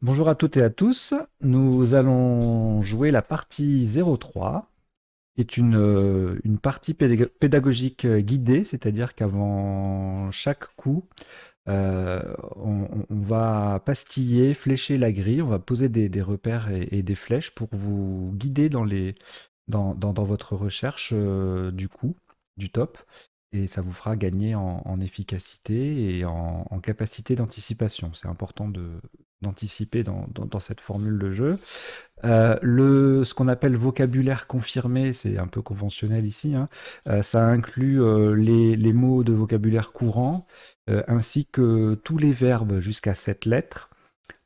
Bonjour à toutes et à tous. Nous allons jouer la partie 03, qui est une partie pédagogique guidée, c'est-à-dire qu'avant chaque coup, on va pastiller, flécher la grille, on va poser des repères et des flèches pour vous guider dans votre recherche du coup, du top. Et ça vous fera gagner en efficacité et en capacité d'anticipation. C'est important d'anticiper dans cette formule de jeu. Ce qu'on appelle vocabulaire confirmé, c'est un peu conventionnel ici, hein. Ça inclut les mots de vocabulaire courant, ainsi que tous les verbes jusqu'à 7 lettres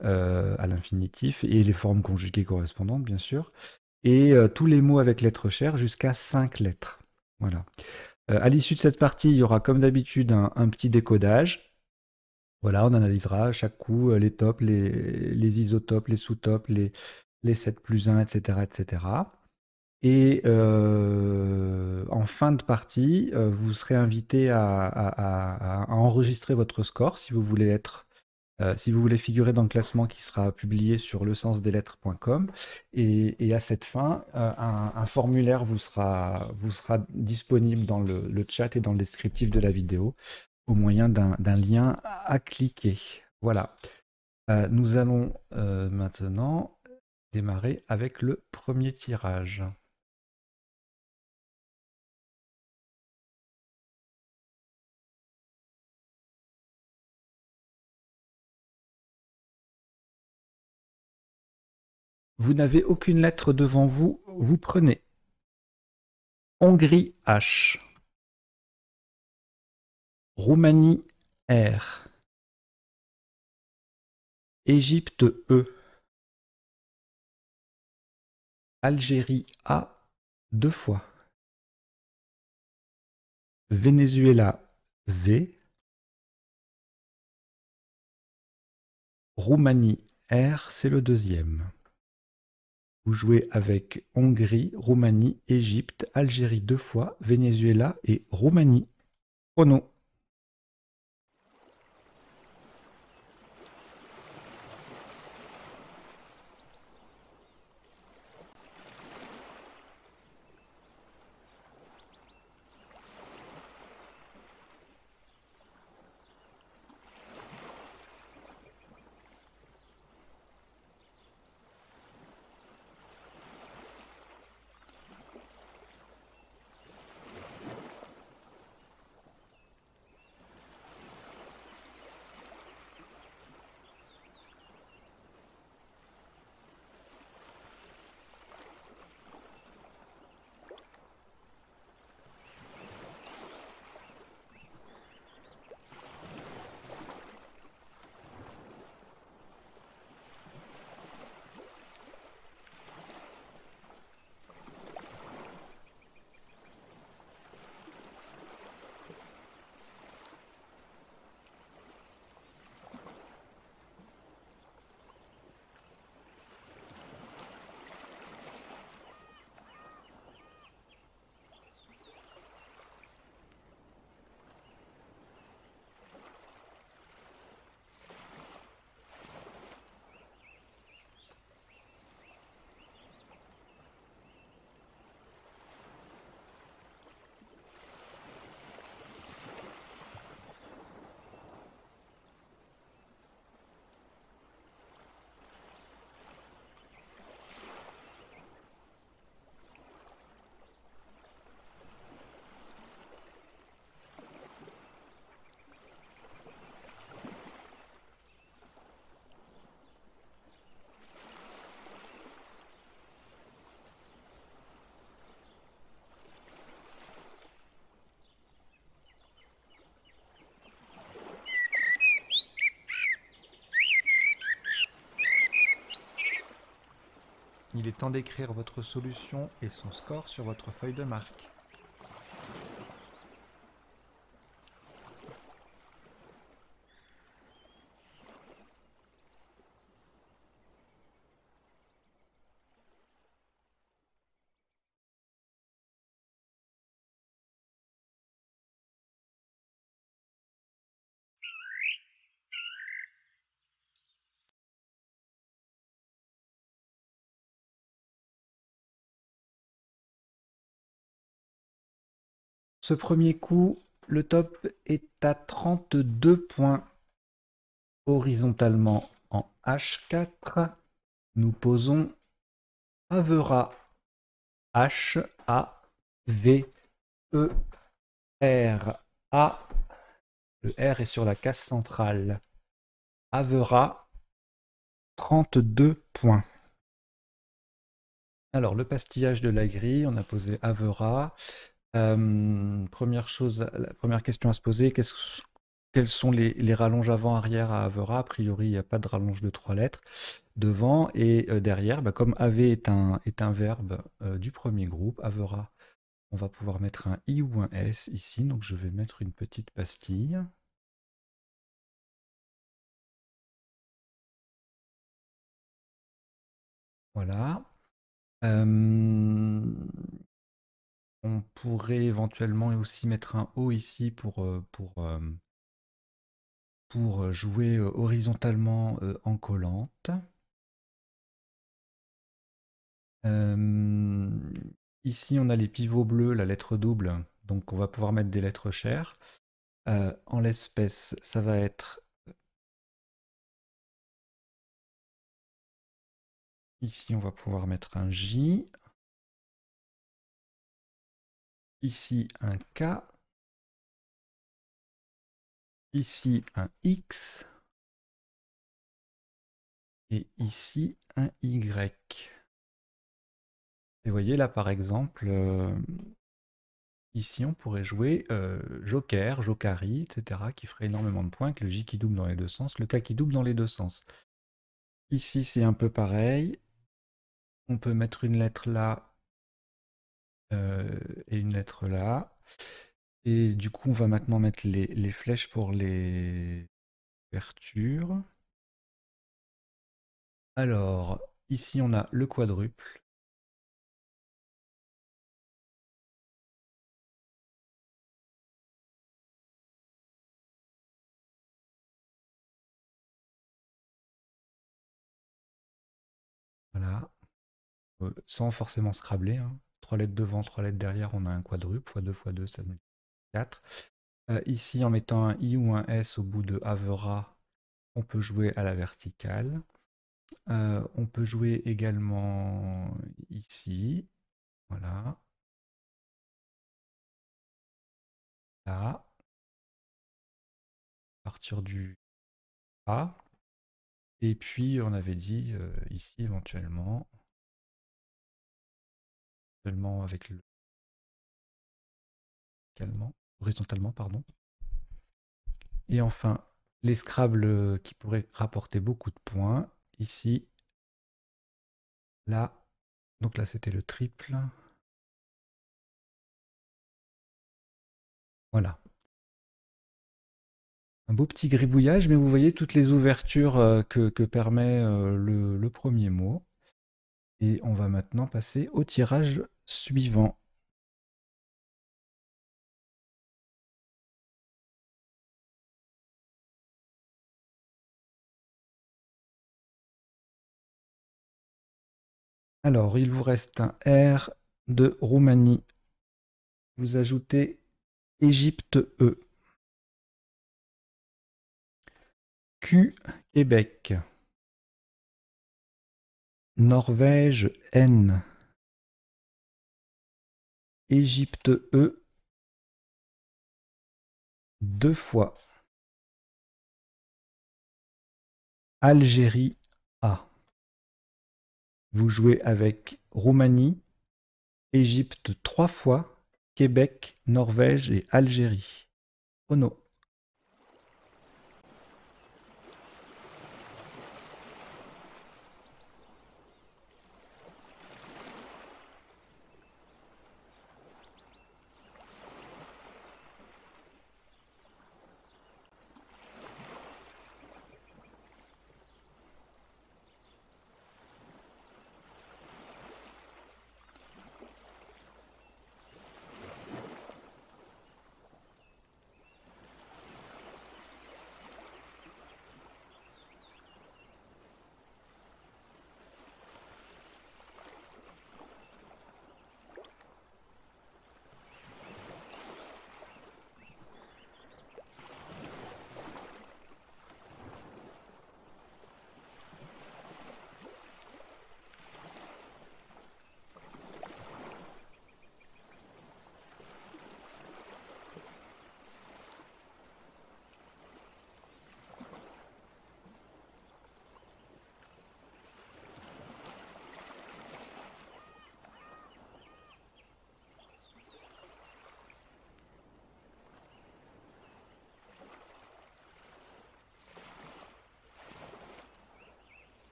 à l'infinitif, et les formes conjuguées correspondantes, bien sûr, et tous les mots avec lettres chères jusqu'à 5 lettres. Voilà. À l'issue de cette partie, il y aura comme d'habitude un petit décodage. Voilà, on analysera à chaque coup les tops, les isotopes, les sous-tops, les 7 plus 1, etc. etc. Et en fin de partie, vous serez invité à enregistrer votre score si vous voulez si vous voulez figurer dans le classement qui sera publié sur lesensdeslettres.com. Et à cette fin, un formulaire vous sera disponible dans le chat et dans le descriptif de la vidéo au moyen d'un lien à cliquer. Voilà. Nous allons maintenant démarrer avec le premier tirage. Vous n'avez aucune lettre devant vous, vous prenez Hongrie H, Roumanie R, Égypte E, Algérie A deux fois, Venezuela V, Roumanie R, c'est le deuxième. Vous jouez avec Hongrie, Roumanie, Égypte, Algérie deux fois, Venezuela et Roumanie. Chrono. Il est temps d'écrire votre solution et son score sur votre feuille de marque. Ce premier coup, le top est à 32 points horizontalement en H4. Nous posons Avera. H-A-V-E-R-A. Le R est sur la case centrale. Avera, 32 points. Alors, le pastillage de la grille, on a posé Avera. Première chose, la première question à se poser, quels sont les rallonges avant-arrière à Avera? A priori, il n'y a pas de rallonge de 3 lettres devant et derrière, bah, comme AV est un verbe du premier groupe, Avera, on va pouvoir mettre un I ou un S ici. Donc, je vais mettre une petite pastille. Voilà. On pourrait éventuellement aussi mettre un O ici pour jouer horizontalement en collante. Euh, Ici, on a les pivots bleus, la lettre double, donc on va pouvoir mettre des lettres chères. En l'espèce, ça va être ici, on va pouvoir mettre un J, ici un K, ici un X et ici un Y. Et vous voyez là, par exemple, ici, on pourrait jouer Joker, Jokari, etc., qui ferait énormément de points, avec le J qui double dans les deux sens, le K qui double dans les deux sens. Ici, c'est un peu pareil. On peut mettre une lettre là et une lettre là. Et du coup, on va maintenant mettre les flèches pour les ouvertures. Alors, ici, on a le quadruple. Voilà. Sans forcément scrabler, hein. 3 lettres devant, 3 lettres derrière, on a un quadruple. X2, x2, ça donne 4. Ici, en mettant un I ou un S au bout de Avera, on peut jouer à la verticale. On peut jouer également ici. Voilà. Là. À partir du A. Et puis, on avait dit ici éventuellement, seulement avec le horizontalement, pardon. Et enfin, les Scrabble qui pourraient rapporter beaucoup de points. Ici, là. Donc là, c'était le triple. Voilà. Un beau petit gribouillage, mais vous voyez toutes les ouvertures que permet le premier mot. Et on va maintenant passer au tirage suivant. Alors, il vous reste un R de Roumanie. Vous ajoutez Égypte E. Q, Québec. Norvège N. Égypte E. 2 fois. Algérie A. Vous jouez avec Roumanie, Égypte 3 fois, Québec, Norvège et Algérie. Oh non.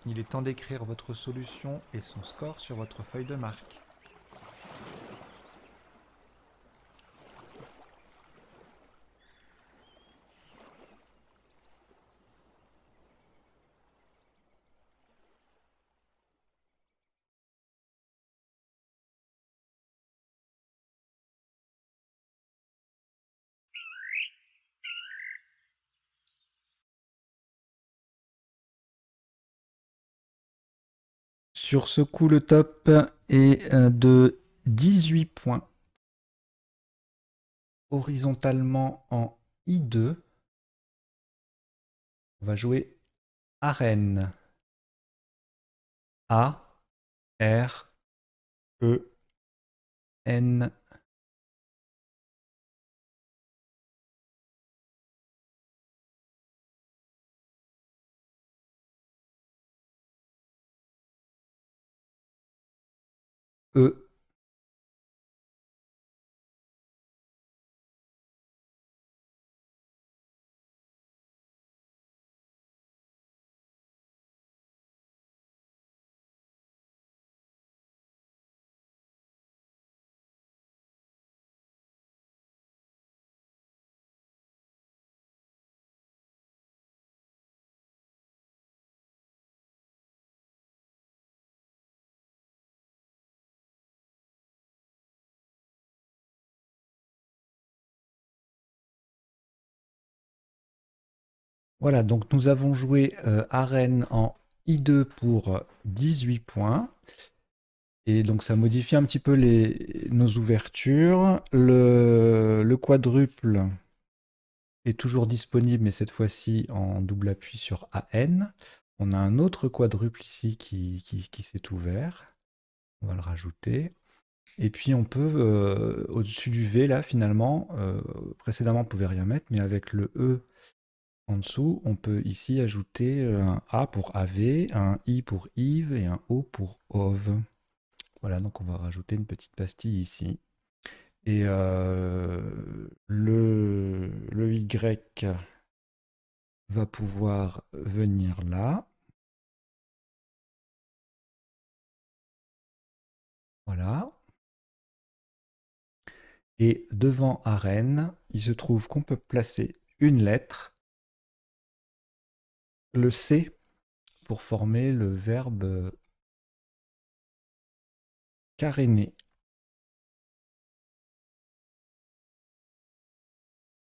Il est temps d'écrire votre solution et son score sur votre feuille de marque. Sur ce coup, le top est de 18 points. Horizontalement en I2, on va jouer arène. A, R, E, N. E. Voilà, donc nous avons joué arène en I2 pour 18 points. Et donc ça modifie un petit peu nos ouvertures. Le quadruple est toujours disponible, mais cette fois-ci en double appui sur AN. On a un autre quadruple ici qui s'est ouvert. On va le rajouter. Et puis on peut, au-dessus du V, là, finalement, précédemment on ne pouvait rien mettre, mais avec le E en dessous, on peut ici ajouter un A pour AV, un I pour Yves et un O pour OV. Voilà, donc on va rajouter une petite pastille ici. Et le Y va pouvoir venir là. Voilà. Et devant arène, il se trouve qu'on peut placer une lettre, le C, pour former le verbe caréner.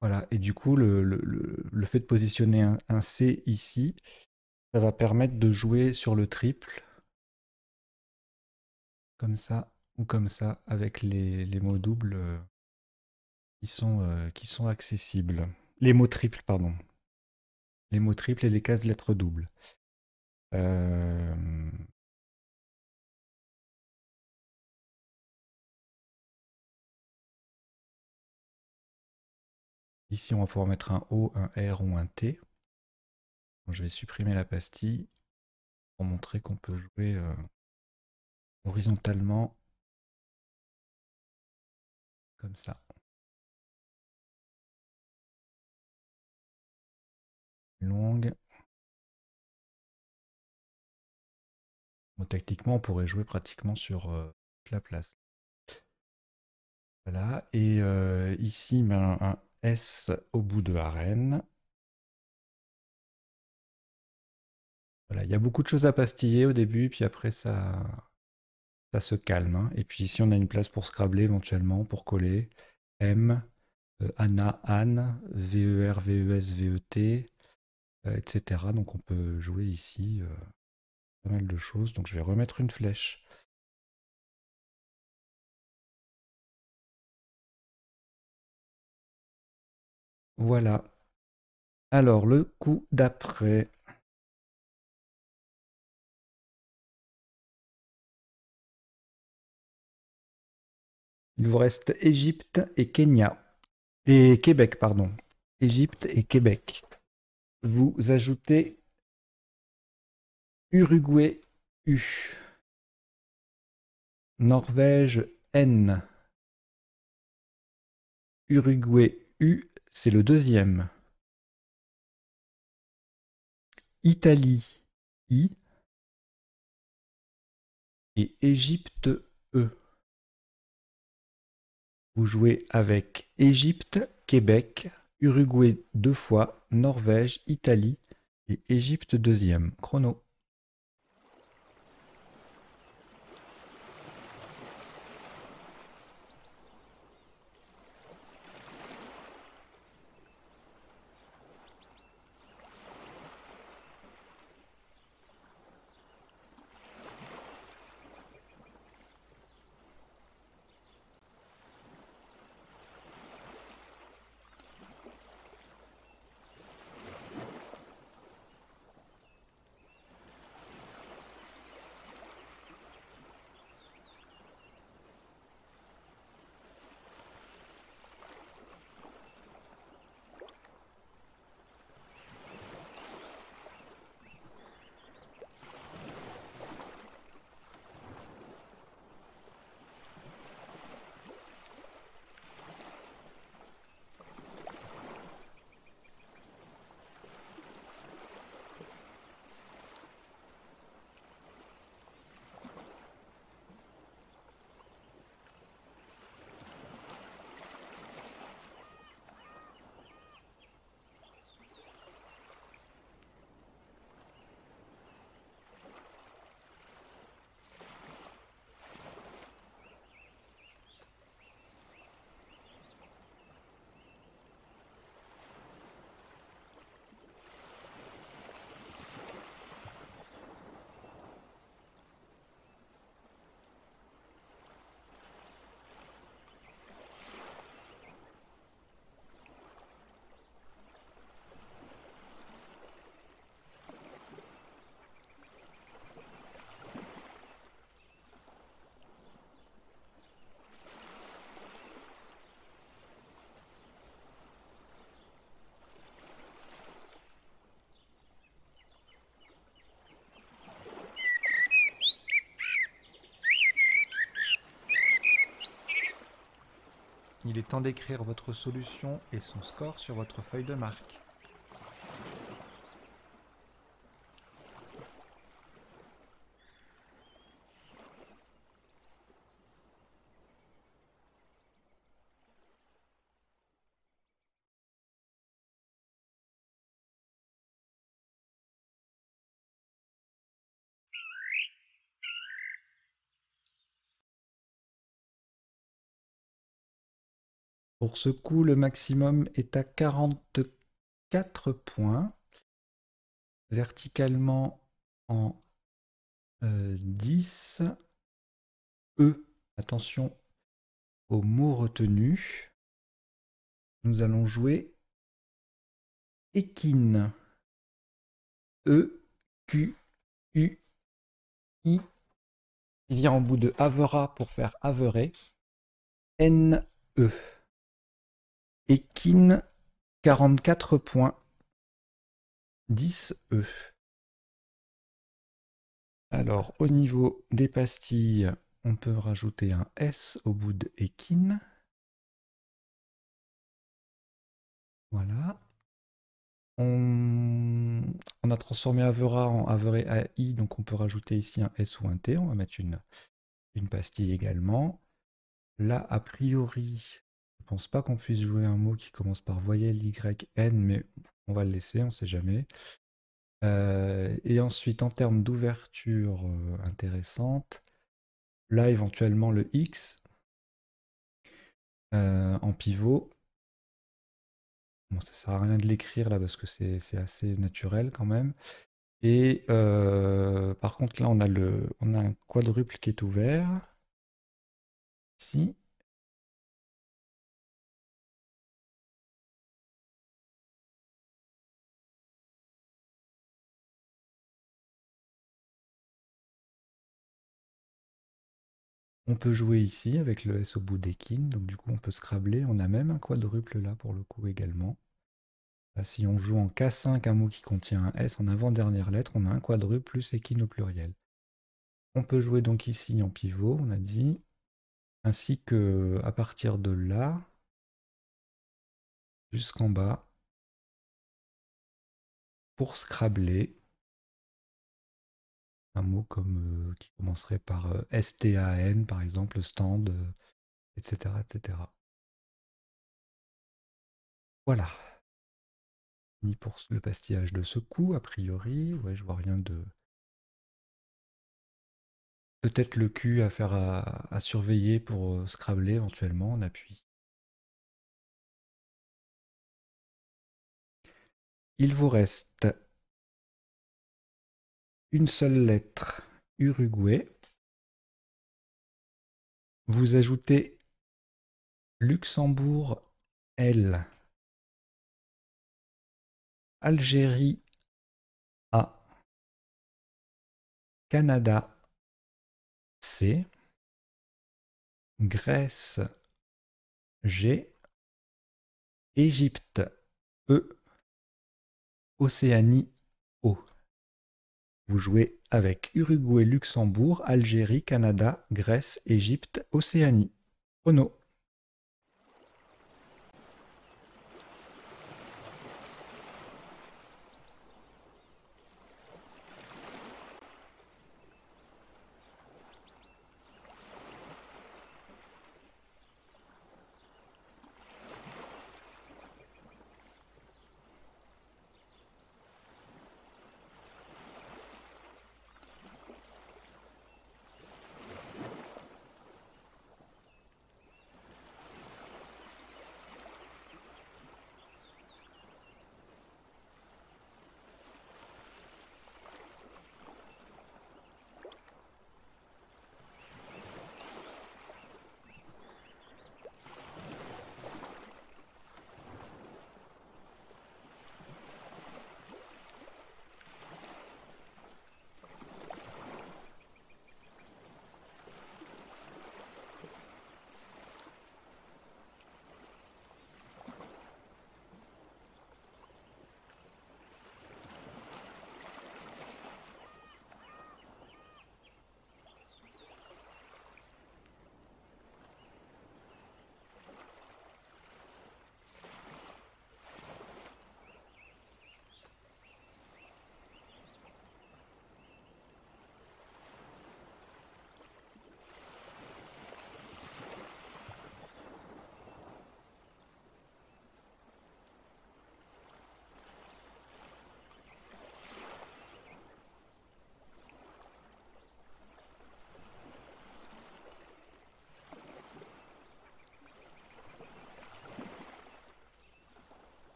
Voilà, et du coup, le fait de positionner un C ici, ça va permettre de jouer sur le triple, comme ça ou comme ça, avec les mots doubles qui sont accessibles. Les mots triples, pardon. Les mots triples et les cases lettres doubles. Euh, Ici, on va pouvoir mettre un O, un R ou un T. Je vais supprimer la pastille pour montrer qu'on peut jouer horizontalement comme ça. Longue. Bon, techniquement, on pourrait jouer pratiquement sur toute la place. Voilà. Et ici, ben, un S au bout de arène. Voilà. Il y a beaucoup de choses à pastiller au début, puis après, ça se calme, hein. Et puis ici, on a une place pour scrabler éventuellement, pour coller. M, Anna, Anne, VER, VES, VET, etc. Donc on peut jouer ici pas mal de choses. Donc je vais remettre une flèche. Voilà. Alors le coup d'après. Il vous reste Égypte et Kenya. Et Québec, pardon. Égypte et Québec. Vous ajoutez Uruguay U. Norvège N. Uruguay U, c'est le deuxième. Italie I. et Égypte E. Vous jouez avec Égypte, Québec, Uruguay 2 fois, Norvège, Italie et Égypte deuxième. Chrono. Il est temps d'écrire votre solution et son score sur votre feuille de marque. Pour ce coup, le maximum est à 44 points. Verticalement en 10. E. Attention aux mots retenus. Nous allons jouer équine. E, Q, U, I. Il vient en bout de Havera pour faire Haveré. N, E. Équine, 44 points. 10 E. Alors, au niveau des pastilles, on peut rajouter un S au bout de équine. Voilà. On a transformé Havera en Haveré AI, donc on peut rajouter ici un S ou un T. On va mettre une pastille également. Là, a priori, je ne pense pas qu'on puisse jouer un mot qui commence par voyelle Y, N, mais on va le laisser, on ne sait jamais. Et ensuite, en termes d'ouverture intéressante, là, éventuellement le X en pivot. Bon, ça sert à rien de l'écrire là parce que c'est assez naturel quand même. Et par contre, là, on a un quadruple qui est ouvert. Ici. On peut jouer ici avec le S au bout des kin, donc du coup on peut scrabler. On a même un quadruple là pour le coup également. Là, si on joue en K5 un mot qui contient un S en avant-dernière lettre, on a un quadruple plus équine au pluriel. On peut jouer donc ici en pivot, on a dit, ainsi que à partir de là jusqu'en bas pour scrabler. un mot comme qui commencerait par STAN, par exemple, stand, etc., etc. Voilà. Ni pour le pastillage de ce coup, a priori. Ouais, je vois rien de. Peut-être le cul à faire à surveiller pour scrabbler éventuellement en appui. Il vous reste une seule lettre, Uruguay. Vous ajoutez Luxembourg, L. Algérie, A. Canada, C. Grèce, G. Égypte, E. Océanie, O. Vous jouez avec Uruguay, Luxembourg, Algérie, Canada, Grèce, Égypte, Océanie. Chrono.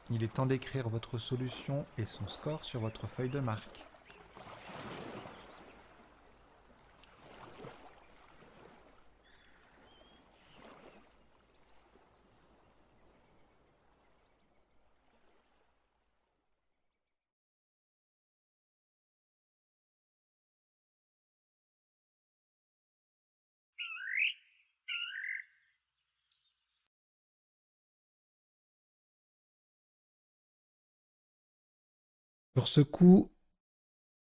Il est temps d'écrire votre solution et son score sur votre feuille de marque. Sur ce coup,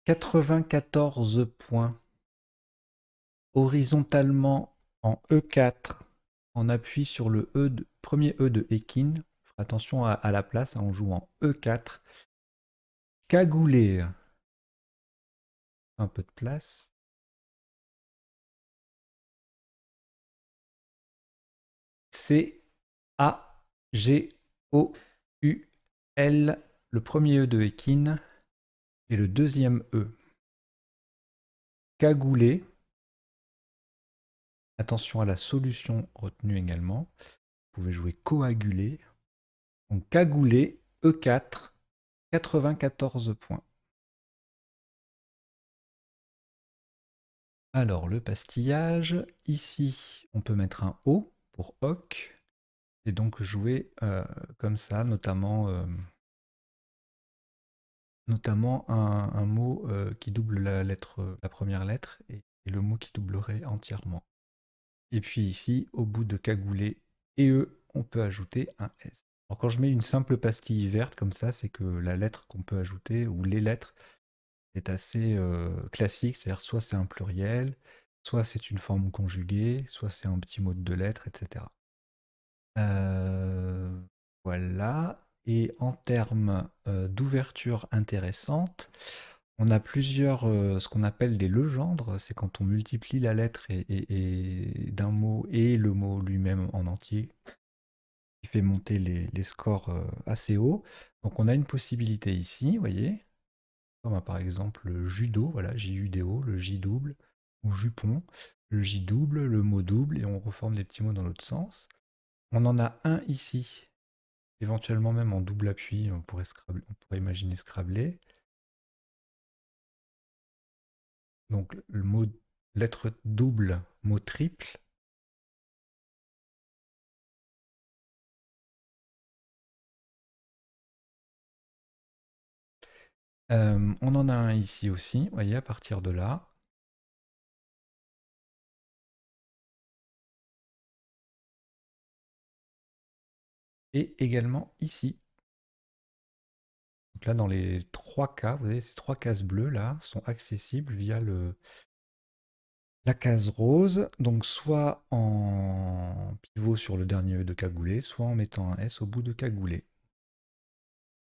94 points. Horizontalement en E4, on appuie sur le premier E de Ekin. Attention à la place, hein, on joue en E4. Cagoulé, un peu de place. C-A-G-O-U-L, le premier E de Ekin et le deuxième E. Cagoulé. Attention à la solution retenue également. Vous pouvez jouer coagulé. Donc cagoulé, E4, 94 points. Alors le pastillage, ici on peut mettre un O pour hoc et donc jouer comme ça, notamment un mot qui double la première lettre et le mot qui doublerait entièrement. Et puis ici, au bout de cagoulé et E, on peut ajouter un S. Alors quand je mets une simple pastille verte comme ça, c'est que la lettre qu'on peut ajouter, ou les lettres, est assez classique, c'est-à-dire soit c'est un pluriel, soit c'est une forme conjuguée, soit c'est un petit mot de deux lettres, etc. Euh, voilà. Et en termes d'ouverture intéressante, on a plusieurs, ce qu'on appelle des legendres, c'est quand on multiplie la lettre et d'un mot et le mot lui-même en entier, qui fait monter les scores assez haut. Donc on a une possibilité ici, vous voyez, comme par exemple le judo, voilà, J-U-D-O, le J double, ou jupon, le J double, le mot double, et on reforme les petits mots dans l'autre sens. On en a un ici, éventuellement même en double appui, on pourrait imaginer Scrabble. Donc le mot lettre double, mot triple. On en a un ici aussi, vous voyez, à partir de là. Et également ici. Donc là, dans les trois cas, vous voyez, ces trois cases bleues là sont accessibles via la case rose, donc soit en pivot sur le dernier E de cagoulé, soit en mettant un S au bout de cagoulé.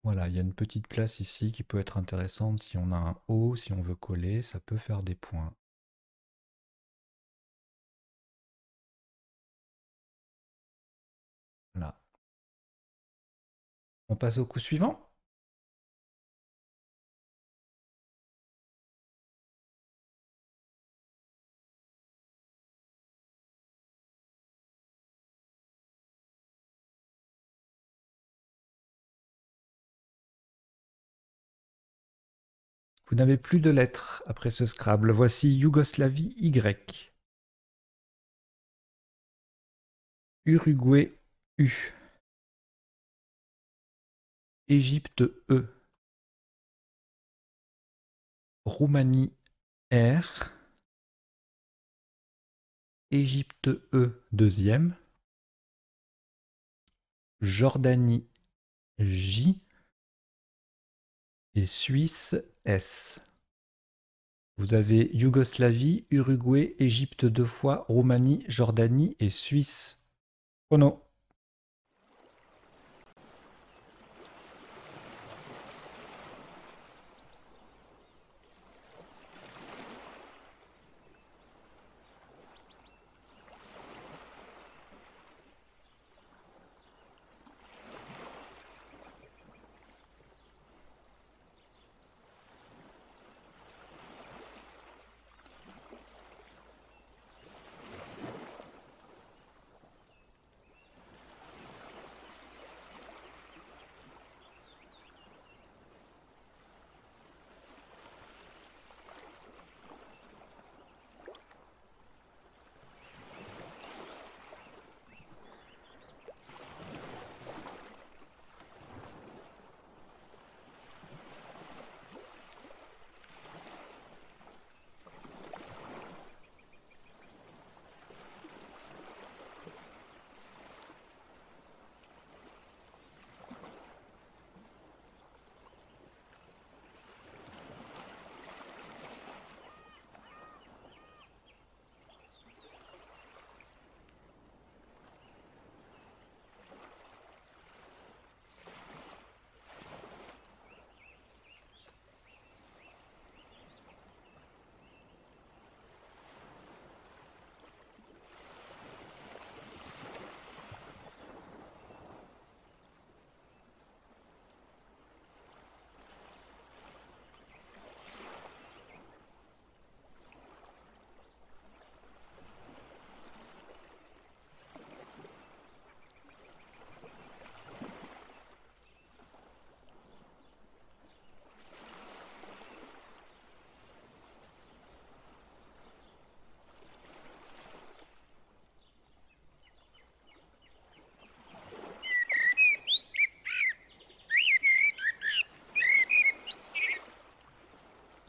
Voilà, il y a une petite place ici qui peut être intéressante si on a un O, si on veut coller, ça peut faire des points. Voilà. On passe au coup suivant. Vous n'avez plus de lettres après ce Scrabble. Voici Yougoslavie Y, Uruguay U, Égypte E, Roumanie R, Égypte E deuxième, Jordanie J et Suisse S. Vous avez Yougoslavie, Uruguay, Égypte deux fois, Roumanie, Jordanie et Suisse. Chrono.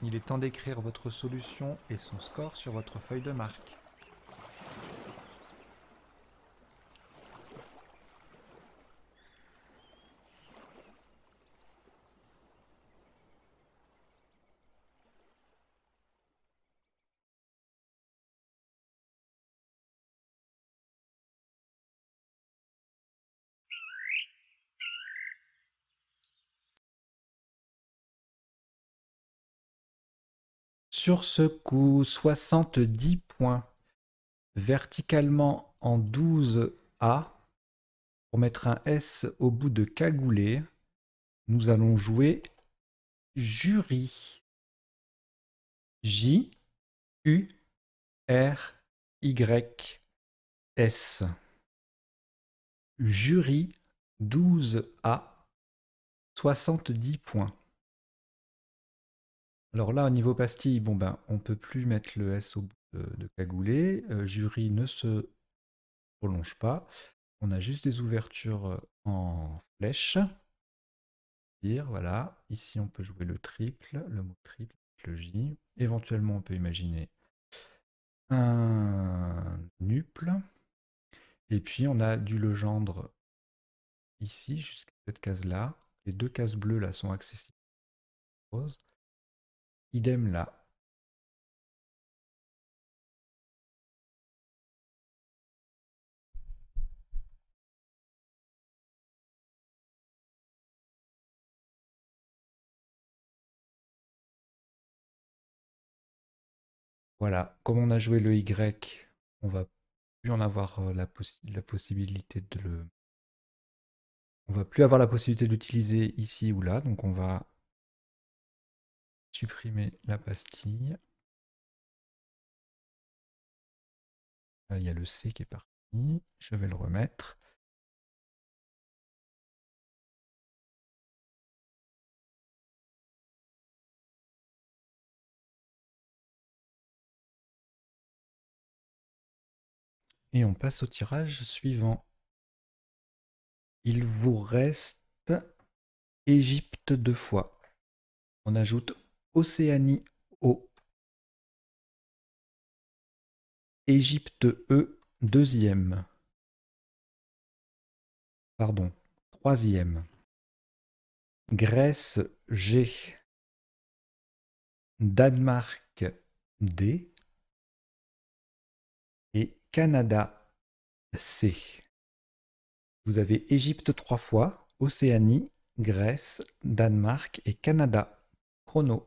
Il est temps d'écrire votre solution et son score sur votre feuille de marque. sur ce coup, 70 points. Verticalement en 12A, pour mettre un S au bout de cagoulé, nous allons jouer jury. J-U-R-Y-S. Jury 12A, 70 points. Alors là, au niveau pastille, bon ben, on peut plus mettre le S au bout de cagoulé. Jury ne se prolonge pas. On a juste des ouvertures en flèche. Voilà. Ici, on peut jouer le triple, le mot triple, le J. Éventuellement, on peut imaginer un nuple. Et puis, on a du legendre ici, jusqu'à cette case-là. Les deux cases bleues, là, sont accessibles. Rose. Idem là. Voilà. Comme on a joué le Y, on va plus en avoir la possibilité de le... On va plus avoir la possibilité d'utiliser ici ou là. Donc, on va supprimer la pastille. Là, il y a le C qui est parti. Je vais le remettre. Et on passe au tirage suivant. Il vous reste Égypte 2 fois. On ajoute Océanie O. Égypte E, deuxième. Pardon, troisième. Grèce G. Danemark D. Et Canada C. Vous avez Égypte 3 fois, Océanie, Grèce, Danemark et Canada. Chrono.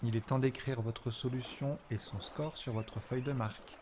Il est temps d'écrire votre solution et son score sur votre feuille de marque.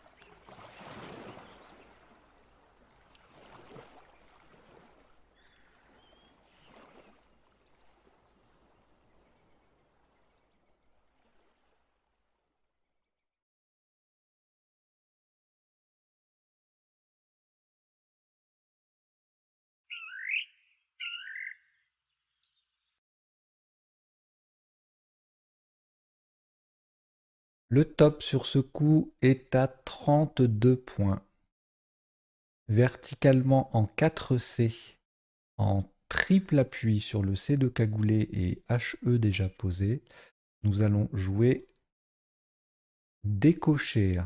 Le top sur ce coup est à 32 points. Verticalement en 4C, en triple appui sur le C de cagoulé et HE déjà posé, nous allons jouer décocher.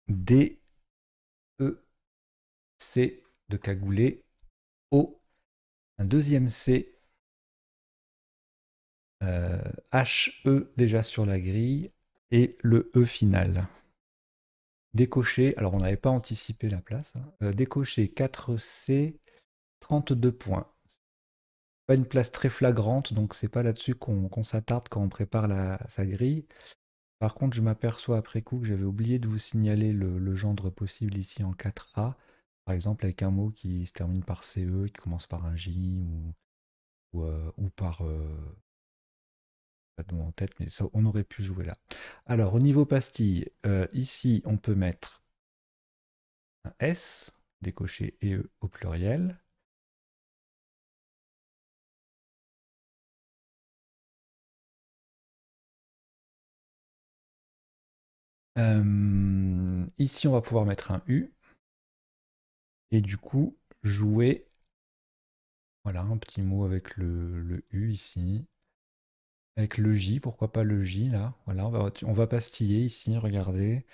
D, E, C de cagoulé, O, un deuxième C, HE déjà sur la grille, et le E final. Décocher, alors on n'avait pas anticipé la place, hein. Décocher 4C, 32 points. Pas une place très flagrante, donc c'est pas là-dessus qu'on s'attarde quand on prépare sa grille. Par contre, je m'aperçois après coup que j'avais oublié de vous signaler le gendre possible ici en 4A. Par exemple, avec un mot qui se termine par CE, qui commence par un J ou par. Pas de mot en tête, mais ça, on aurait pu jouer là. Alors, au niveau pastille, ici, on peut mettre un S, décocher et E au pluriel. Ici, on va pouvoir mettre un U. Et du coup, jouer. Voilà, un petit mot avec le U ici. Avec le J, pourquoi pas le J là? Voilà, on va pastiller ici, regardez.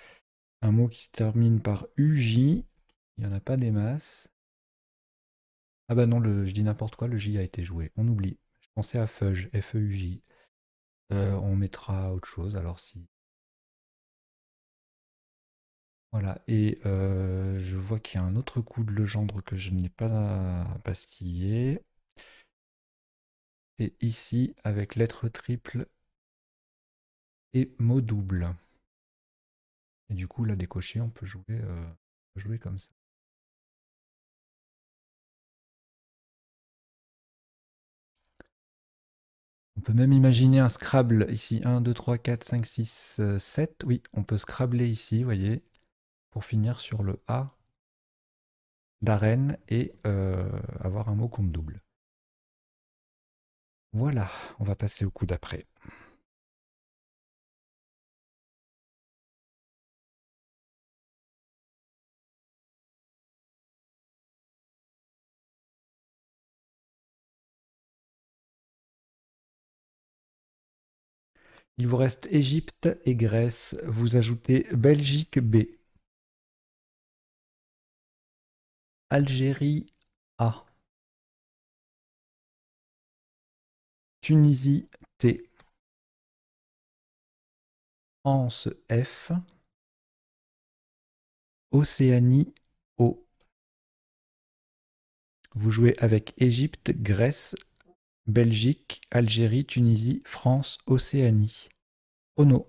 Un mot qui se termine par UJ. Il n'y en a pas des masses. Ah bah non, je dis n'importe quoi, le J a été joué. On oublie. Je pensais à Feuge, F-E-U-J. On mettra autre chose alors si. Voilà, et je vois qu'il y a un autre coup de Legendre que je n'ai pas pastillé. C'est ici avec lettre triple et mot double. Et du coup, là, décoché, on peut jouer comme ça. On peut même imaginer un Scrabble ici. 1, 2, 3, 4, 5, 6, 7. Oui, on peut Scrabbler ici, vous voyez, pour finir sur le A d'arène et avoir un mot compte double. Voilà, on va passer au coup d'après. Il vous reste Égypte et Grèce. Vous ajoutez Belgique B. Algérie A. Tunisie T. France F. Océanie O. Vous jouez avec Égypte, Grèce, Belgique, Algérie, Tunisie, France, Océanie. Chrono.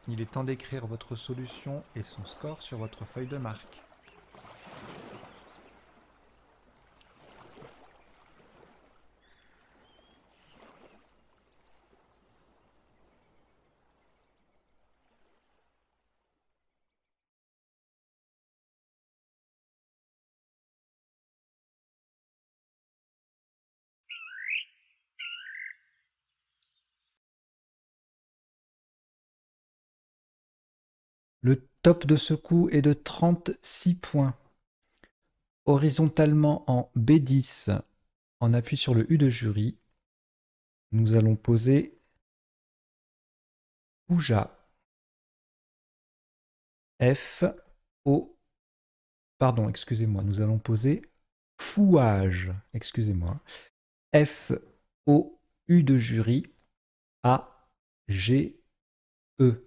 Il est temps d'écrire votre solution et son score sur votre feuille de marque. Le top de ce coup est de 36 points. Horizontalement en B10, on appuie sur le U de jury. Nous allons poser Ouja. F, O, pardon, excusez-moi, nous allons poser Fouage, excusez-moi. F, O, U de jury, A, G, E.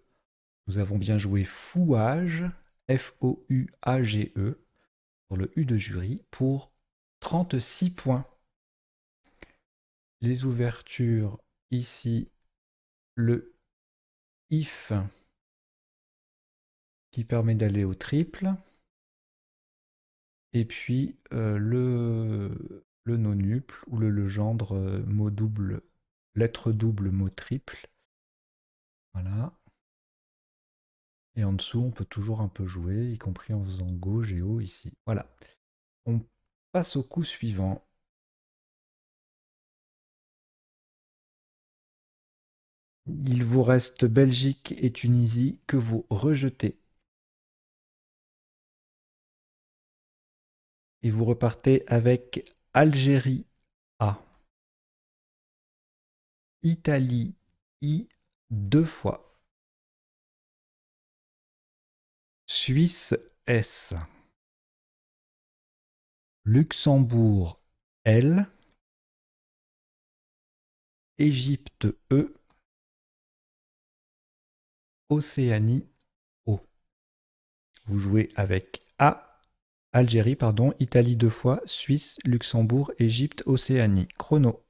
Nous avons bien joué Fouage, F, O, U, A, G, E, pour le U de jury, pour 36 points. Les ouvertures, ici, le IF, qui permet d'aller au triple. Et puis le nonuple ou le legendre mot double, lettre double, mot triple. Voilà. Et en dessous, on peut toujours un peu jouer, y compris en faisant Go, Géo ici. Voilà. On passe au coup suivant. Il vous reste Belgique et Tunisie que vous rejetez. Et vous repartez avec Algérie A. Italie I 2 fois. Suisse S. Luxembourg L. Égypte E. Océanie O. Vous jouez avec A, Algérie, pardon, Italie 2 fois, Suisse, Luxembourg, Égypte, Océanie. Chrono.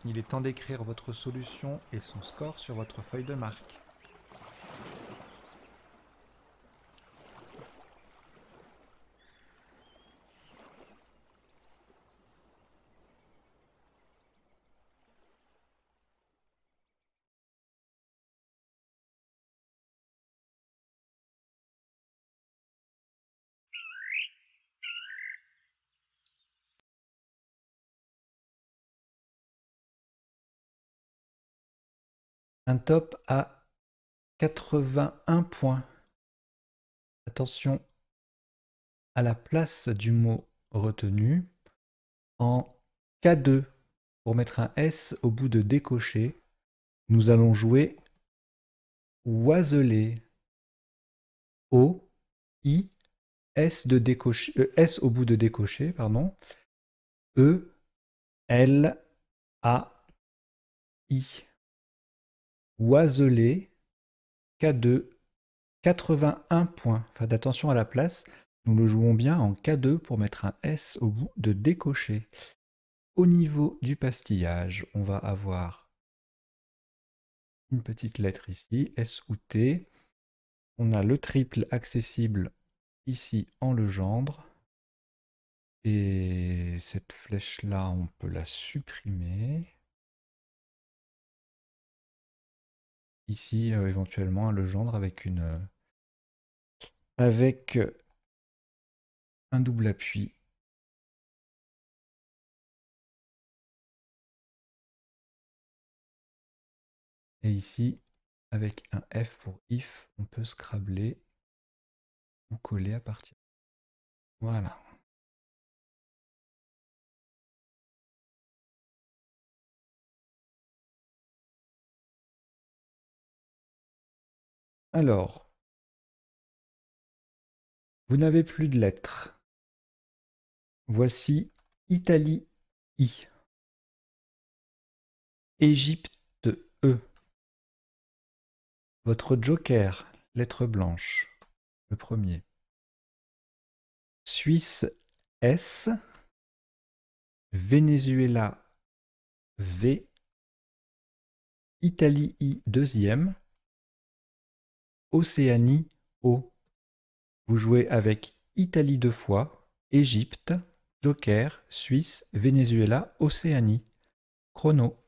Il est temps d'écrire votre solution et son score sur votre feuille de marque. Un top à 81 points. Attention à la place du mot retenu. En K2, pour mettre un S au bout de décoché, nous allons jouer oiseler. O, I, S, de décoché, S au bout de décoché, pardon. E, L, A, I. Oiseler, K2, 81 points. Faites attention à la place. Nous le jouons bien en K2 pour mettre un S au bout de décoché. Au niveau du pastillage, on va avoir une petite lettre ici, S ou T. On a le triple accessible ici en Legendre. Et cette flèche-là, on peut la supprimer. Ici, éventuellement, un Legendre avec un double appui. Et ici, avec un F pour if, on peut scrabler ou coller à partir. Voilà. Alors, vous n'avez plus de lettres. Voici Italie I. Égypte E. Votre joker, lettre blanche, le premier. Suisse S. Venezuela V. Italie I deuxième. Océanie O. Vous jouez avec Italie deux fois, Égypte, joker, Suisse, Venezuela, Océanie. Chrono.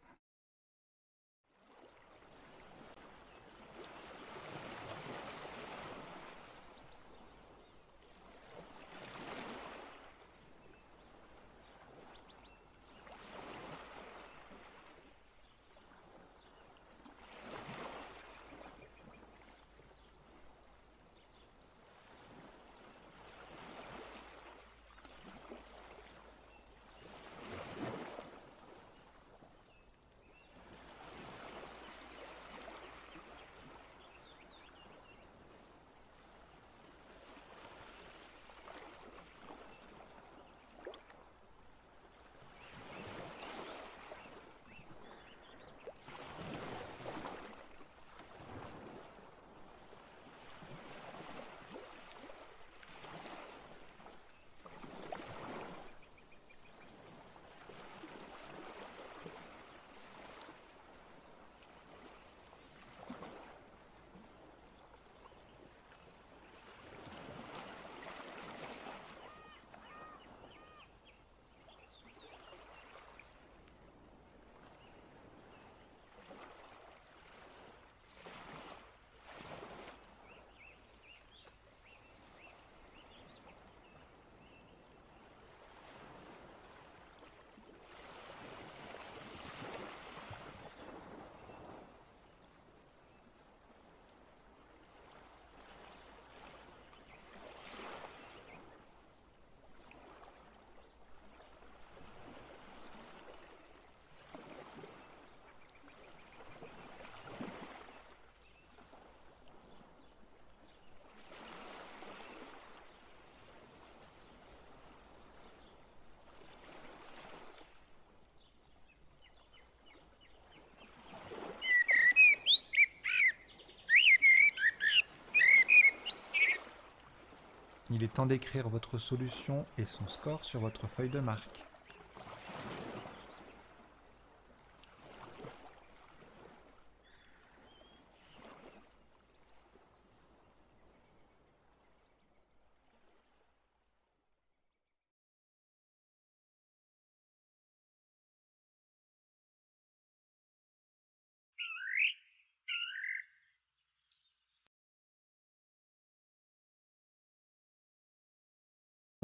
Il est temps d'écrire votre solution et son score sur votre feuille de marque.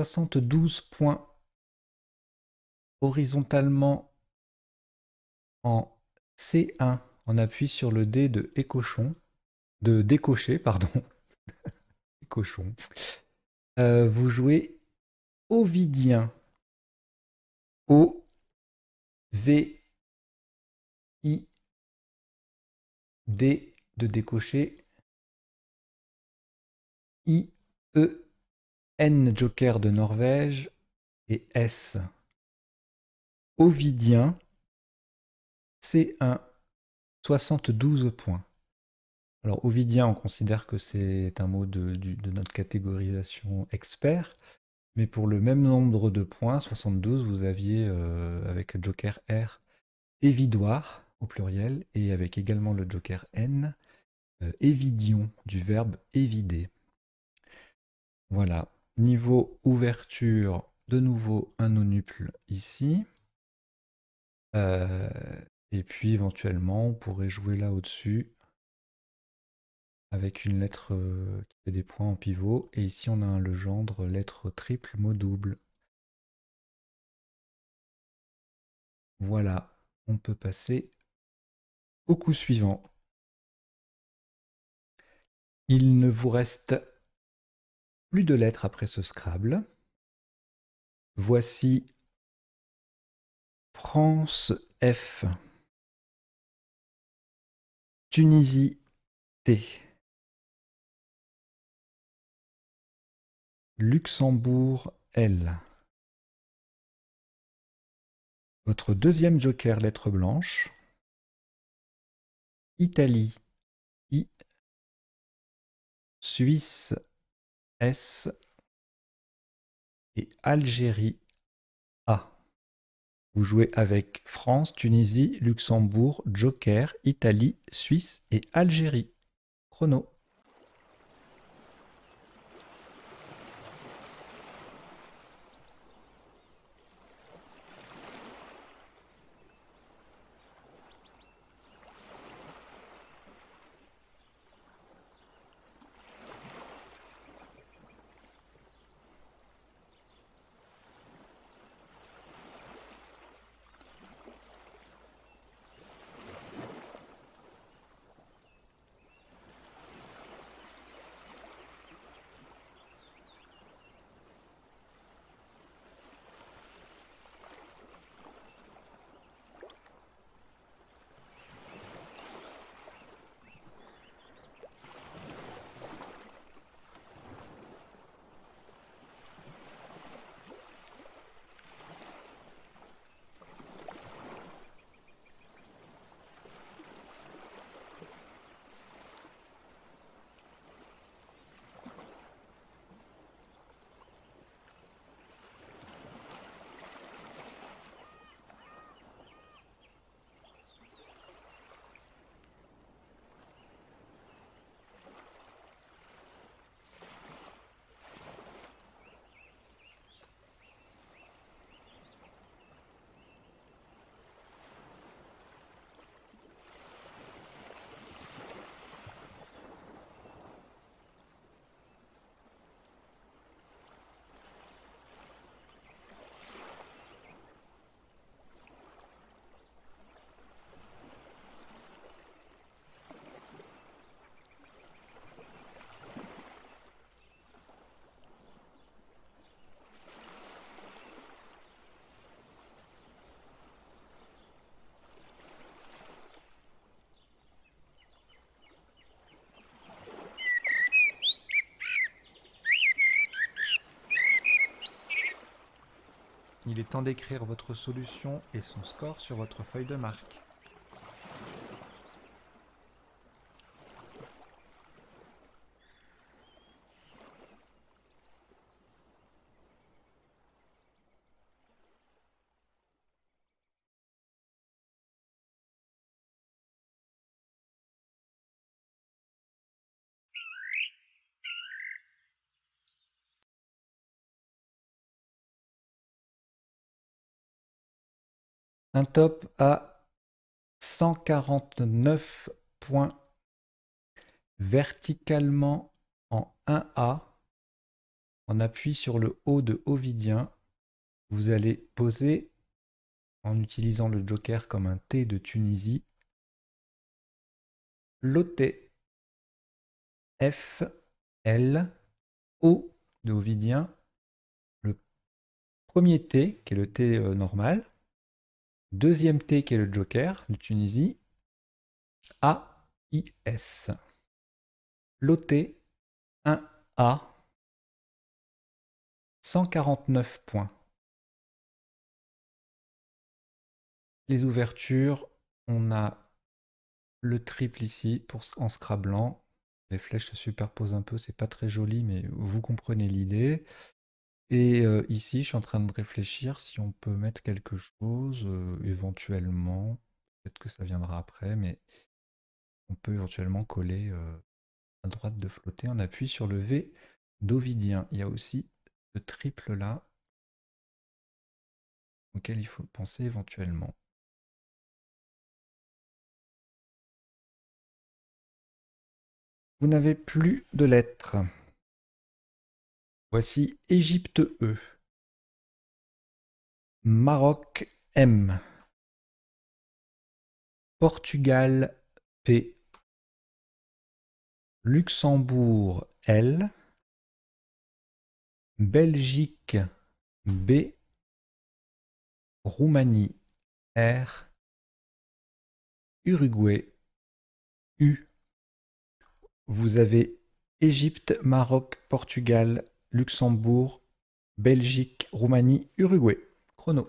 72 points horizontalement en C1, on appuie sur le dé de écochon, de décocher, pardon, cochon. Vous jouez Ovidien. O-V-I-D de décocher. I-E-N Joker de Norvège et S. Ovidien, C1, 72 points. Alors, Ovidien, on considère que c'est un mot de notre catégorisation expert, mais pour le même nombre de points, 72, vous aviez, avec Joker R, évidoir au pluriel, et avec également le Joker N, évidion, du verbe évider. Voilà. Niveau ouverture, de nouveau un nonuple ici. Et puis éventuellement, on pourrait jouer là au-dessus avec une lettre qui fait des points en pivot. Et ici, on a un legendre, lettre triple, mot double. Voilà, on peut passer au coup suivant. Il ne vous reste plus de lettres après ce Scrabble. Voici France F, Tunisie T, Luxembourg L. Votre deuxième joker, lettre blanche. Italie I, Suisse S et Algérie A. Vous jouez avec France, Tunisie, Luxembourg, Joker, Italie, Suisse et Algérie. Chrono. Il est temps d'écrire votre solution et son score sur votre feuille de marque. Un top à 149 points verticalement en 1A. On appuie sur le haut de Ovidien. Vous allez poser, en utilisant le joker comme un T de Tunisie, Loté. F, L, O de Ovidien. Le premier T, qui est le T normal. Deuxième T, qui est le Joker de Tunisie. A, I, S. Loté 1A. 149 points. Les ouvertures, on a le triple ici en scrablant. Les flèches se superposent un peu, c'est pas très joli, mais vous comprenez l'idée. Et ici, je suis en train de réfléchir si on peut mettre quelque chose, éventuellement. Peut-être que ça viendra après, mais on peut éventuellement coller à droite de flotter. On appuie sur le V d'Ovidien. Il y a aussi ce triple là auquel il faut penser éventuellement. Vous n'avez plus de lettres. Voici Égypte E, Maroc M, Portugal P, Luxembourg L, Belgique B, Roumanie R, Uruguay U. Vous avez Égypte, Maroc, Portugal, Luxembourg, Belgique, Roumanie, Uruguay. Chrono.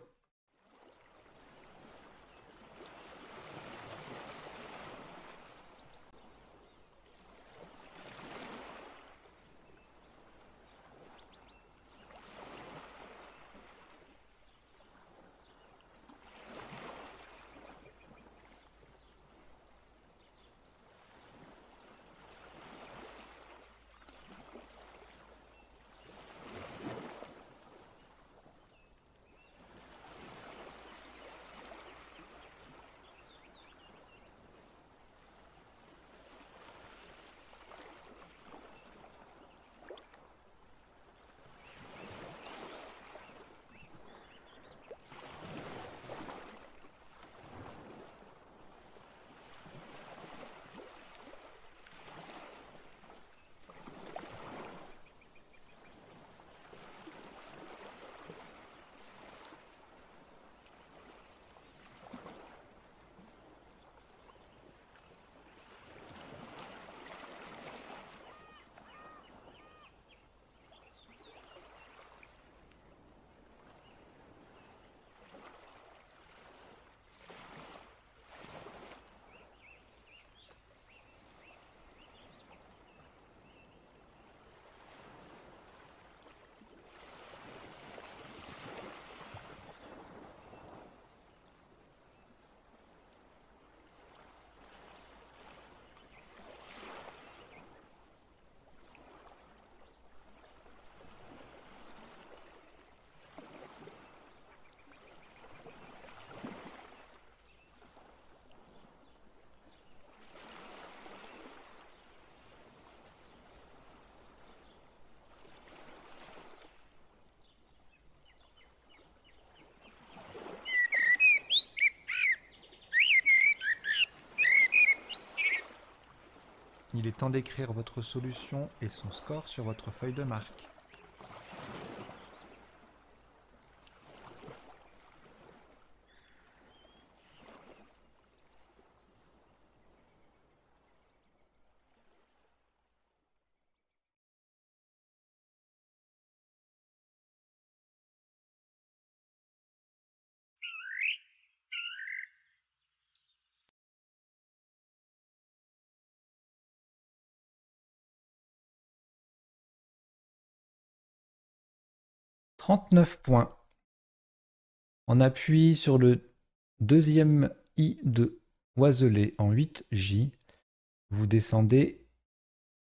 Il est temps d'écrire votre solution et son score sur votre feuille de marque. « 39 points. On appuie sur le deuxième I de Oiselay en 8J. Vous descendez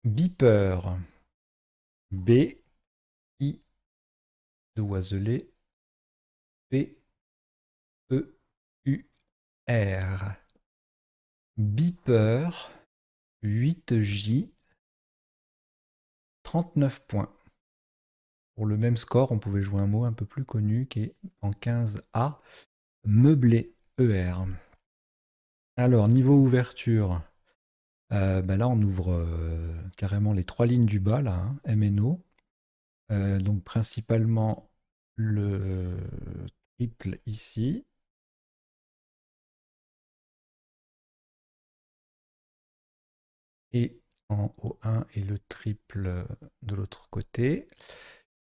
Beeper. B, I de Oiselay. P, E, U, R. Beeper. 8J. 39 points. Pour le même score, on pouvait jouer un mot un peu plus connu qui est en 15A. Meublé. ER. Alors, niveau ouverture. Bah là, on ouvre carrément les 3 lignes du bas, là, hein, M et O. Donc principalement le triple ici. Et en O1 et le triple de l'autre côté.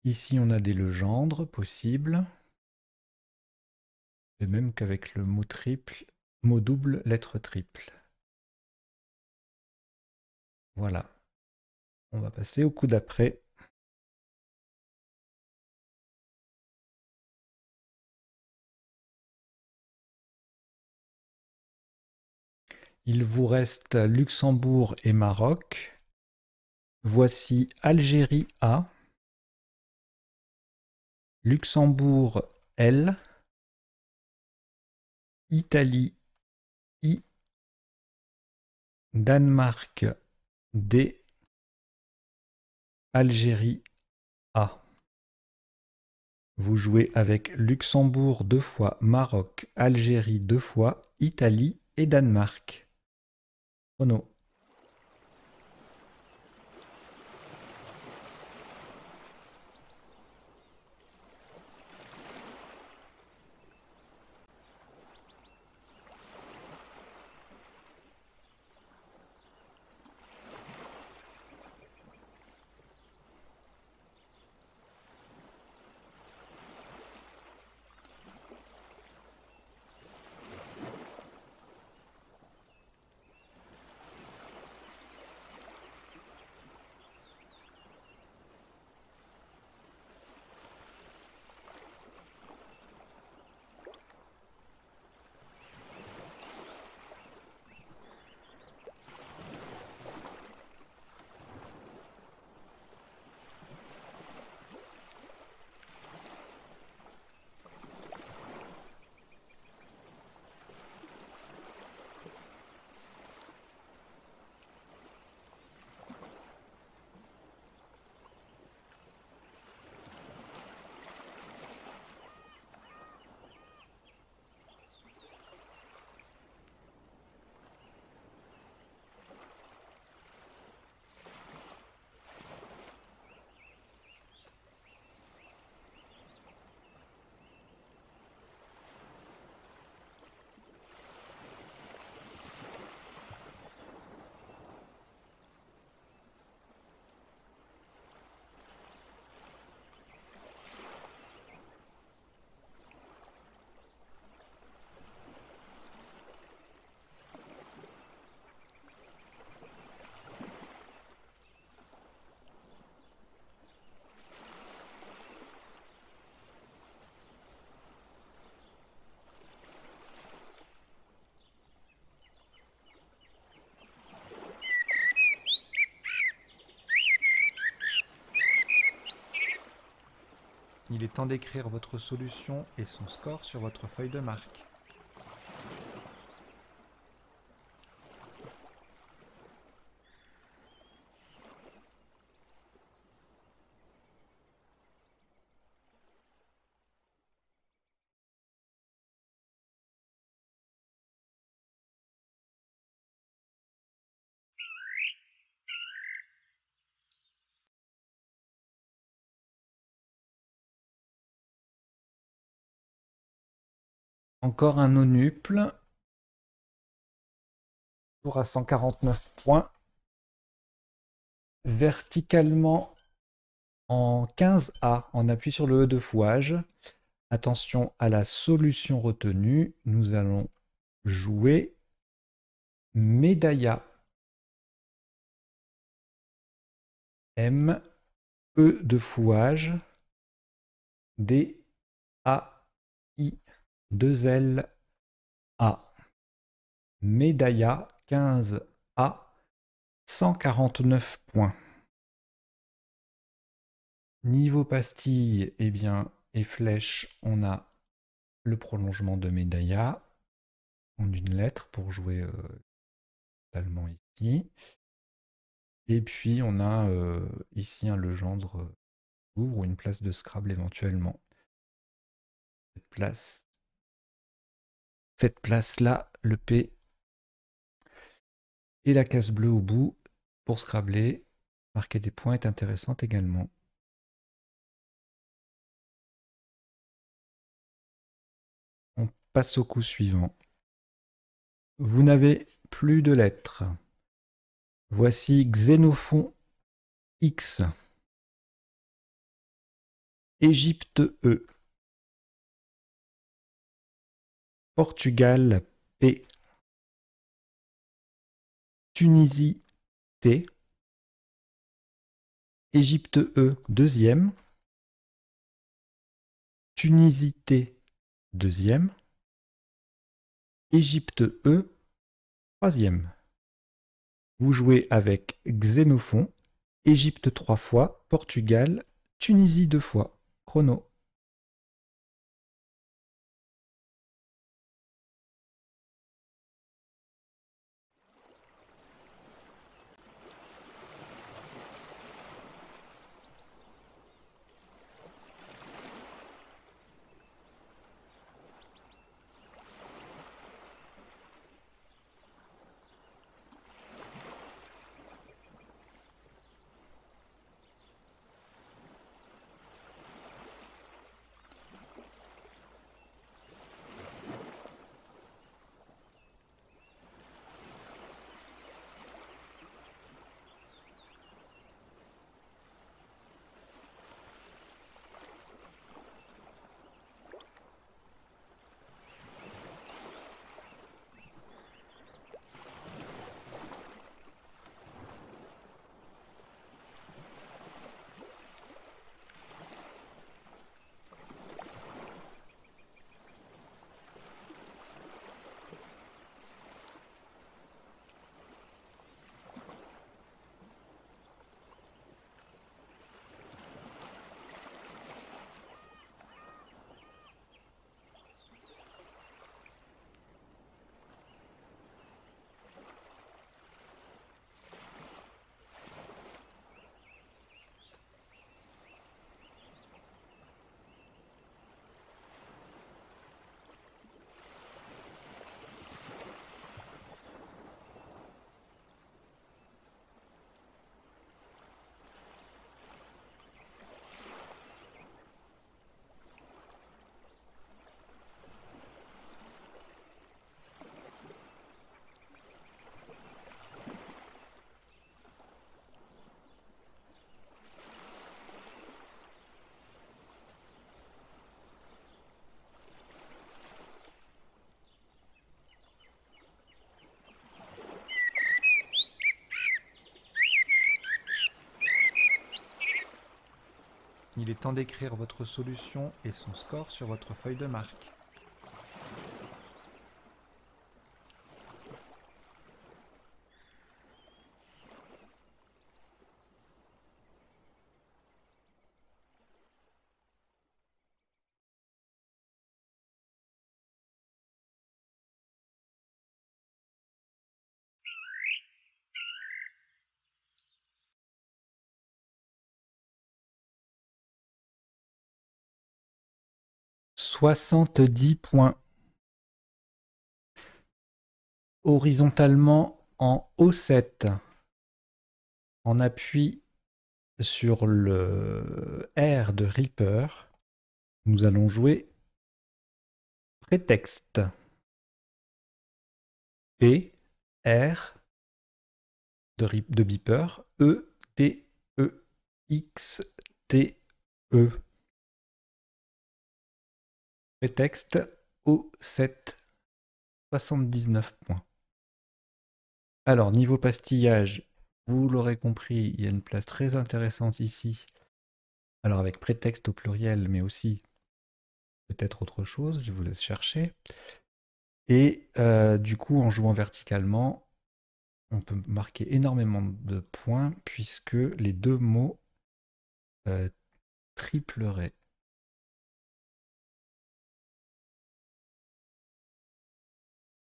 Ici, on a des legendres possibles. Et même qu'avec le mot triple, mot double, lettre triple. Voilà. On va passer au coup d'après. Il vous reste Luxembourg et Maroc. Voici Algérie A, Luxembourg L, Italie I, Danemark D, Algérie A. Vous jouez avec Luxembourg 2 fois, Maroc, Algérie 2 fois, Italie et Danemark. Chrono. Il est temps d'écrire votre solution et son score sur votre feuille de marque. Encore un nonuple. Tour à 149 points. Verticalement en 15A, on appuie sur le E de fouage. Attention à la solution retenue. Nous allons jouer Medaya. M, E de fouage. D, A, I, 2 L, A. Medaya 15A, 149 points. Niveau pastille, eh bien, et flèche, on a le prolongement de Medaya en une lettre pour jouer totalement ici. Et puis on a ici un legendre ouvre ou une place de Scrabble éventuellement. Cette place-là, le P Et la case bleue au bout, pour scrabler, marquer des points est intéressante également. On passe au coup suivant. Vous n'avez plus de lettres. Voici Xénophon X, Égypte E, Portugal P, Tunisie T, Égypte E deuxième, Tunisie T deuxième, Égypte E troisième. Vous jouez avec Xénophon, Égypte 3 fois, Portugal, Tunisie 2 fois. Chrono. Il est temps d'écrire votre solution et son score sur votre feuille de marque. « 70 points. Horizontalement en O7, en appui sur le R de Reaper, nous allons jouer prétexte. P, R de Beeper, E, T, E, X, T, E. Prétexte O7, 79 points. Alors, niveau pastillage, vous l'aurez compris, il y a une place très intéressante ici. Alors, avec prétexte au pluriel, mais aussi peut-être autre chose, je vous laisse chercher. Et du coup, en jouant verticalement, on peut marquer énormément de points puisque les deux mots tripleraient.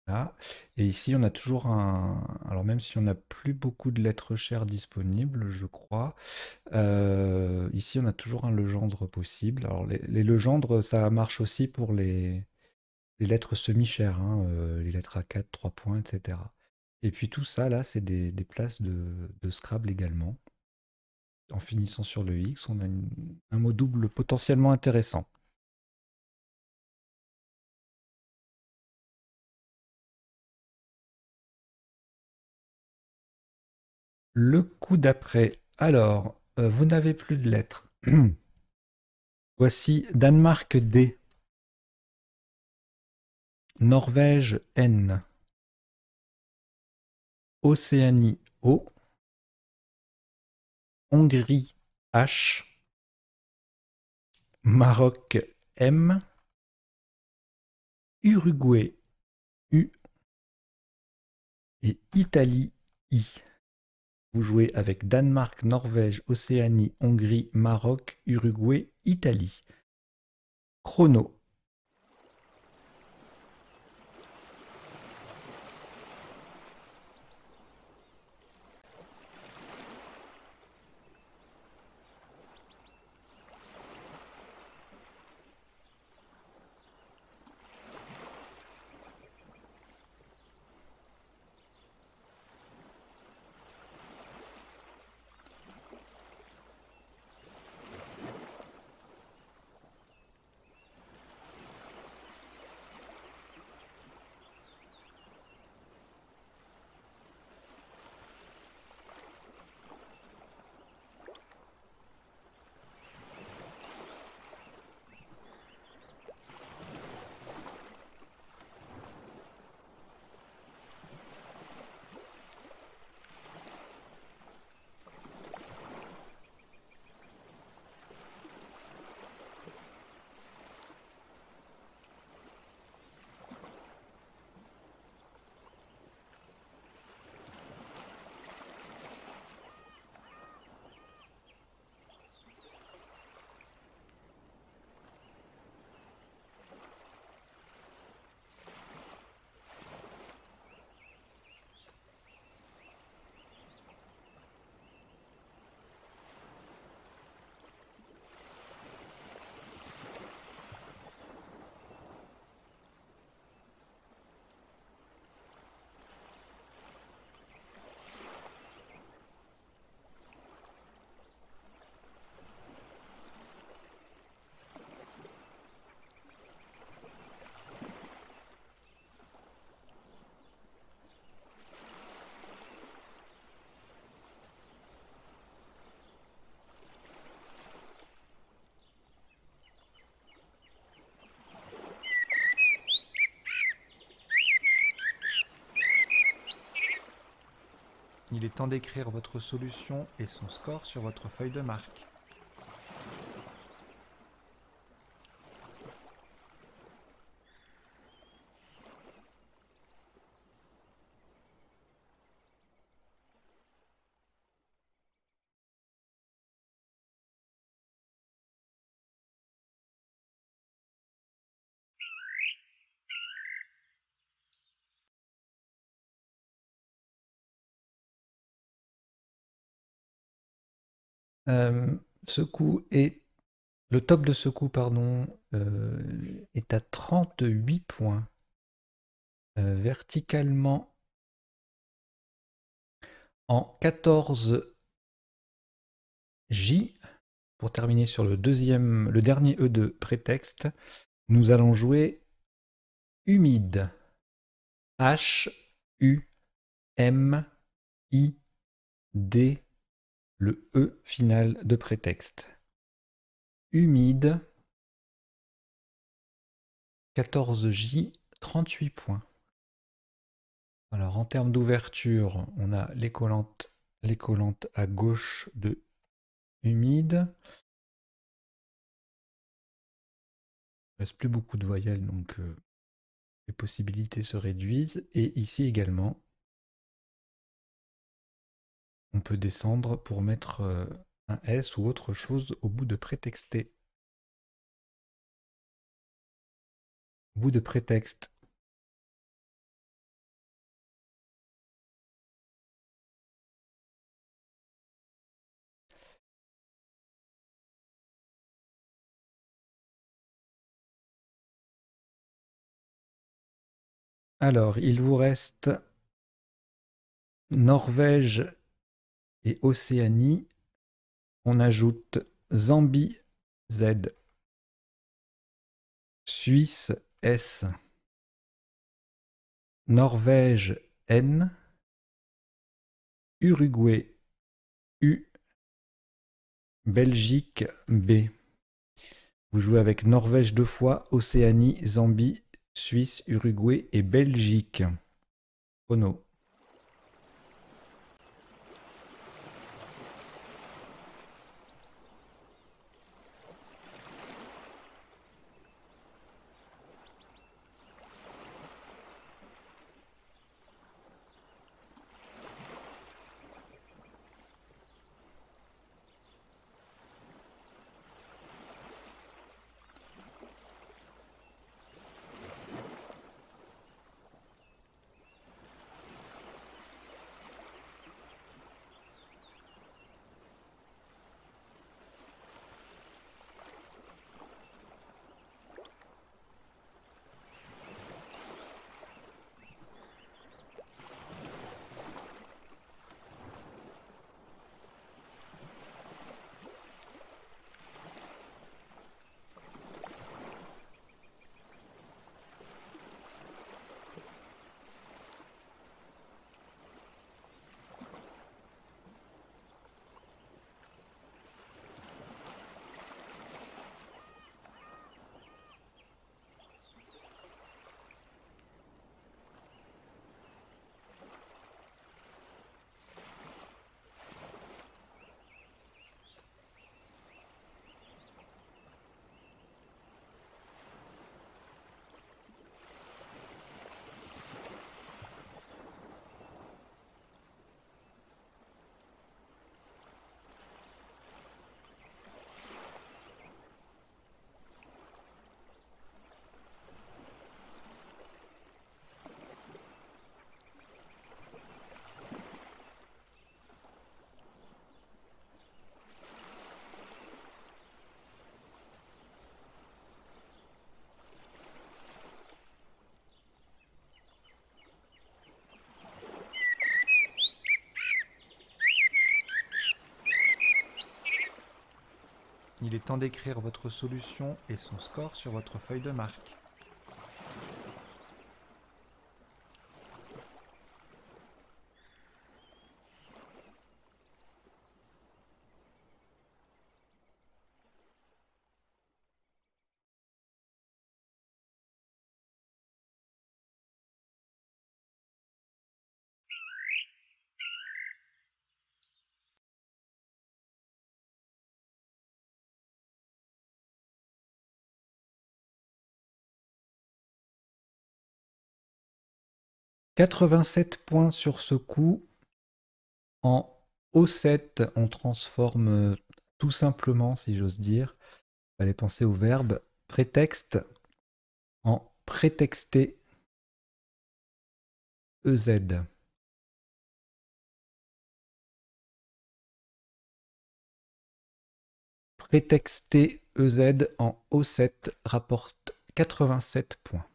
Là. Et ici, on a toujours un... Alors même si on n'a plus beaucoup de lettres chères disponibles, je crois, ici on a toujours un legendre possible. Alors les legendres, ça marche aussi pour les lettres semi-chères, hein, les lettres à 4, 3 points, etc. Et puis tout ça, là, c'est des places de Scrabble également. En finissant sur le X, on a un mot double potentiellement intéressant. Le coup d'après. Alors, vous n'avez plus de lettres. Voici Danemark D, Norvège N, Océanie O, Hongrie H, Maroc M, Uruguay U et Italie I. Vous jouez avec Danemark, Norvège, Océanie, Hongrie, Maroc, Uruguay, Italie. Chrono. Il est temps d'écrire votre solution et son score sur votre feuille de marque. Euh, ce coup est Le top de ce coup, pardon, est à 38 points. Verticalement en 14 J, pour terminer sur le dernier E de prétexte, nous allons jouer humide. H-U-M-I-D, le E final de prétexte. Humide, 14J, 38 points. Alors en termes d'ouverture, on a les collantes à gauche de humide. Il ne reste plus beaucoup de voyelles, donc les possibilités se réduisent. Et ici également, on peut descendre pour mettre un S ou autre chose au bout de prétexté. Bout de prétexte. Alors, il vous reste Norvège et Océanie, on ajoute Zambie Z, Suisse S, Norvège N, Uruguay U, Belgique B. Vous jouez avec Norvège 2 fois, Océanie, Zambie, Suisse, Uruguay et Belgique. Chrono. Il est temps d'écrire votre solution et son score sur votre feuille de marque. « 87 points sur ce coup. En O7, on transforme tout simplement, si j'ose dire. Il fallait penser au verbe prétexte en prétexter EZ. Prétexter EZ en O7 rapporte 87 points.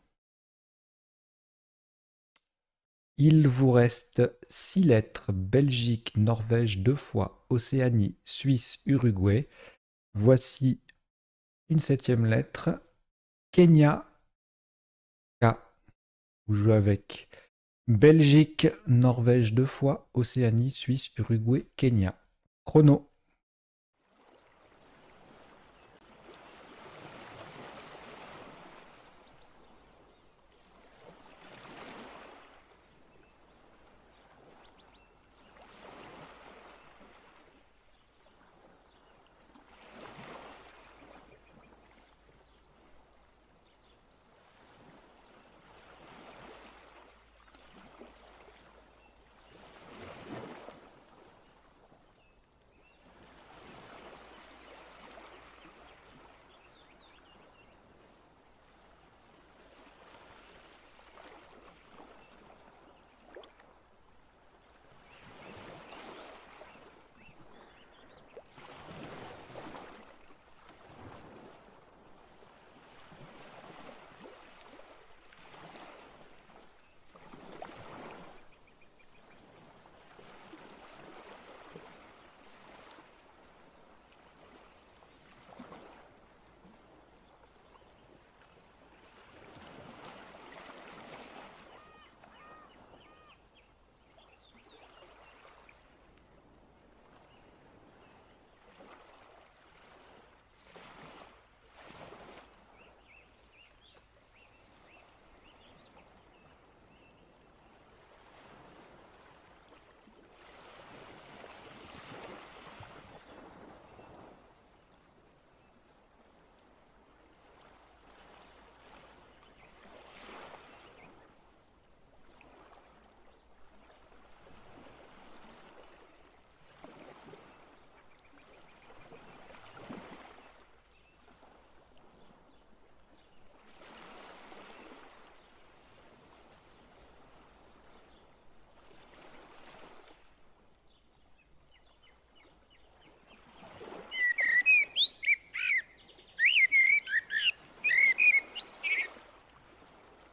Il vous reste 6 lettres: Belgique, Norvège 2 fois, Océanie, Suisse, Uruguay. Voici une 7e lettre: Kenya K. Vous jouez avec Belgique, Norvège 2 fois, Océanie, Suisse, Uruguay, Kenya. Chrono.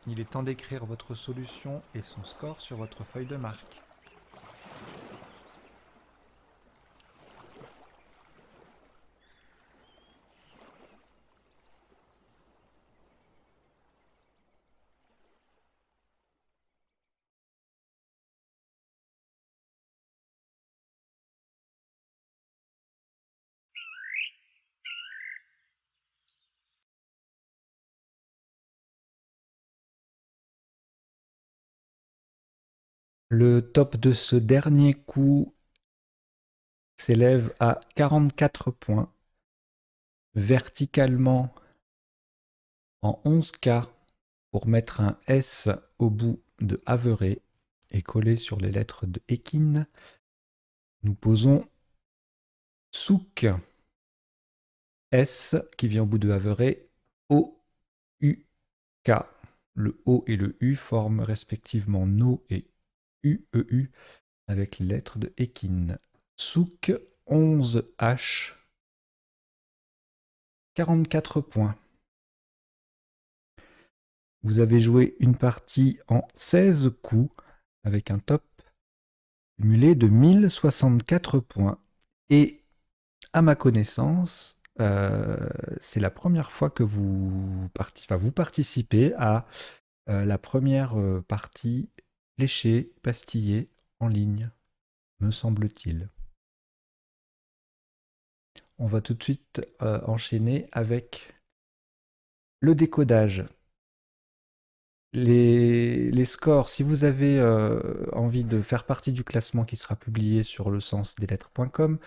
Il est temps d'écrire votre solution et son score sur votre feuille de marque. Le top de ce dernier coup s'élève à 44 points. Verticalement en 11K pour mettre un S au bout de Haveret et coller sur les lettres de Ekin. Nous posons Souk. S qui vient au bout de Haveret. O, U, K. Le O et le U forment respectivement No et UEU avec les lettres de Ekin. Souk 11H. 44 points. Vous avez joué une partie en 16 coups avec un top cumulé de 1064 points. Et à ma connaissance, c'est la première fois que vous participez à la première partie fléchée, pastillée en ligne, me semble-t-il. On va tout de suite enchaîner avec le décodage. Les scores, si vous avez envie de faire partie du classement qui sera publié sur le sens des lettres.com,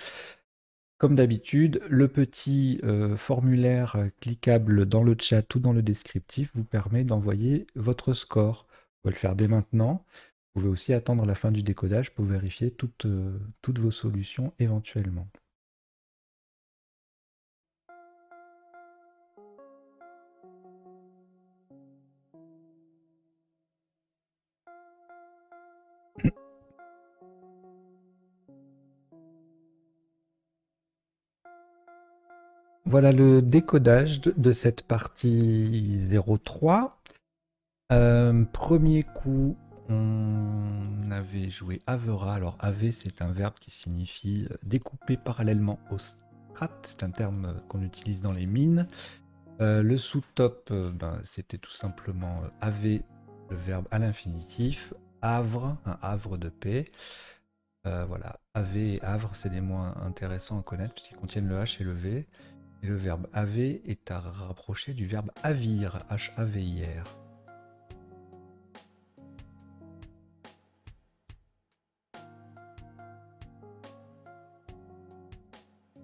comme d'habitude, le petit formulaire cliquable dans le chat ou dans le descriptif vous permet d'envoyer votre score. Vous pouvez le faire dès maintenant. Vous pouvez aussi attendre la fin du décodage pour vérifier toutes vos solutions éventuellement. Voilà le décodage de cette partie 03. Premier coup, on avait joué Avera. Alors Ave, c'est un verbe qui signifie découper parallèlement au strat. C'est un terme qu'on utilise dans les mines. Le sous-top, c'était tout simplement Ave, le verbe à l'infinitif. Havre, un havre de paix. Voilà, Ave et havre, c'est des mots intéressants à connaître puisqu'ils contiennent le H et le V. Et le verbe haver est à rapprocher du verbe havir, H-A-V-I-R.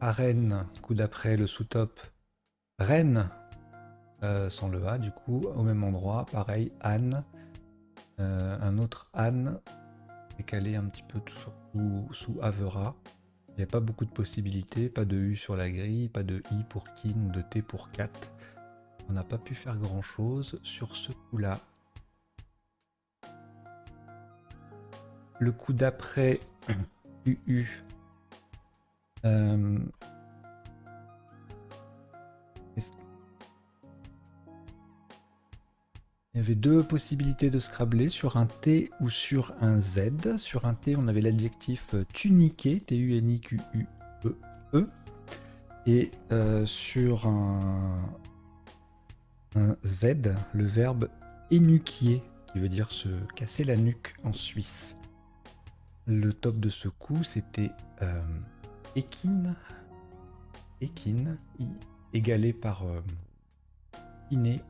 Arène, coup d'après le sous-top. Rennes, sans le A du coup, au même endroit, pareil, Anne. Un autre Anne, décalé un petit peu toujours sous Avera. Il n'y a pas beaucoup de possibilités, pas de U sur la grille, pas de I pour kin ou de T pour cat. On n'a pas pu faire grand chose sur ce coup-là. Le coup d'après, UU. Il y avait deux possibilités de scrabler, sur un T ou sur un Z. Sur un T, on avait l'adjectif tuniqué, T-U-N-I-Q-U-E-E. Et sur un Z, le verbe énuquier, qui veut dire se casser la nuque en suisse. Le top de ce coup, c'était Ekin, égalé par iné,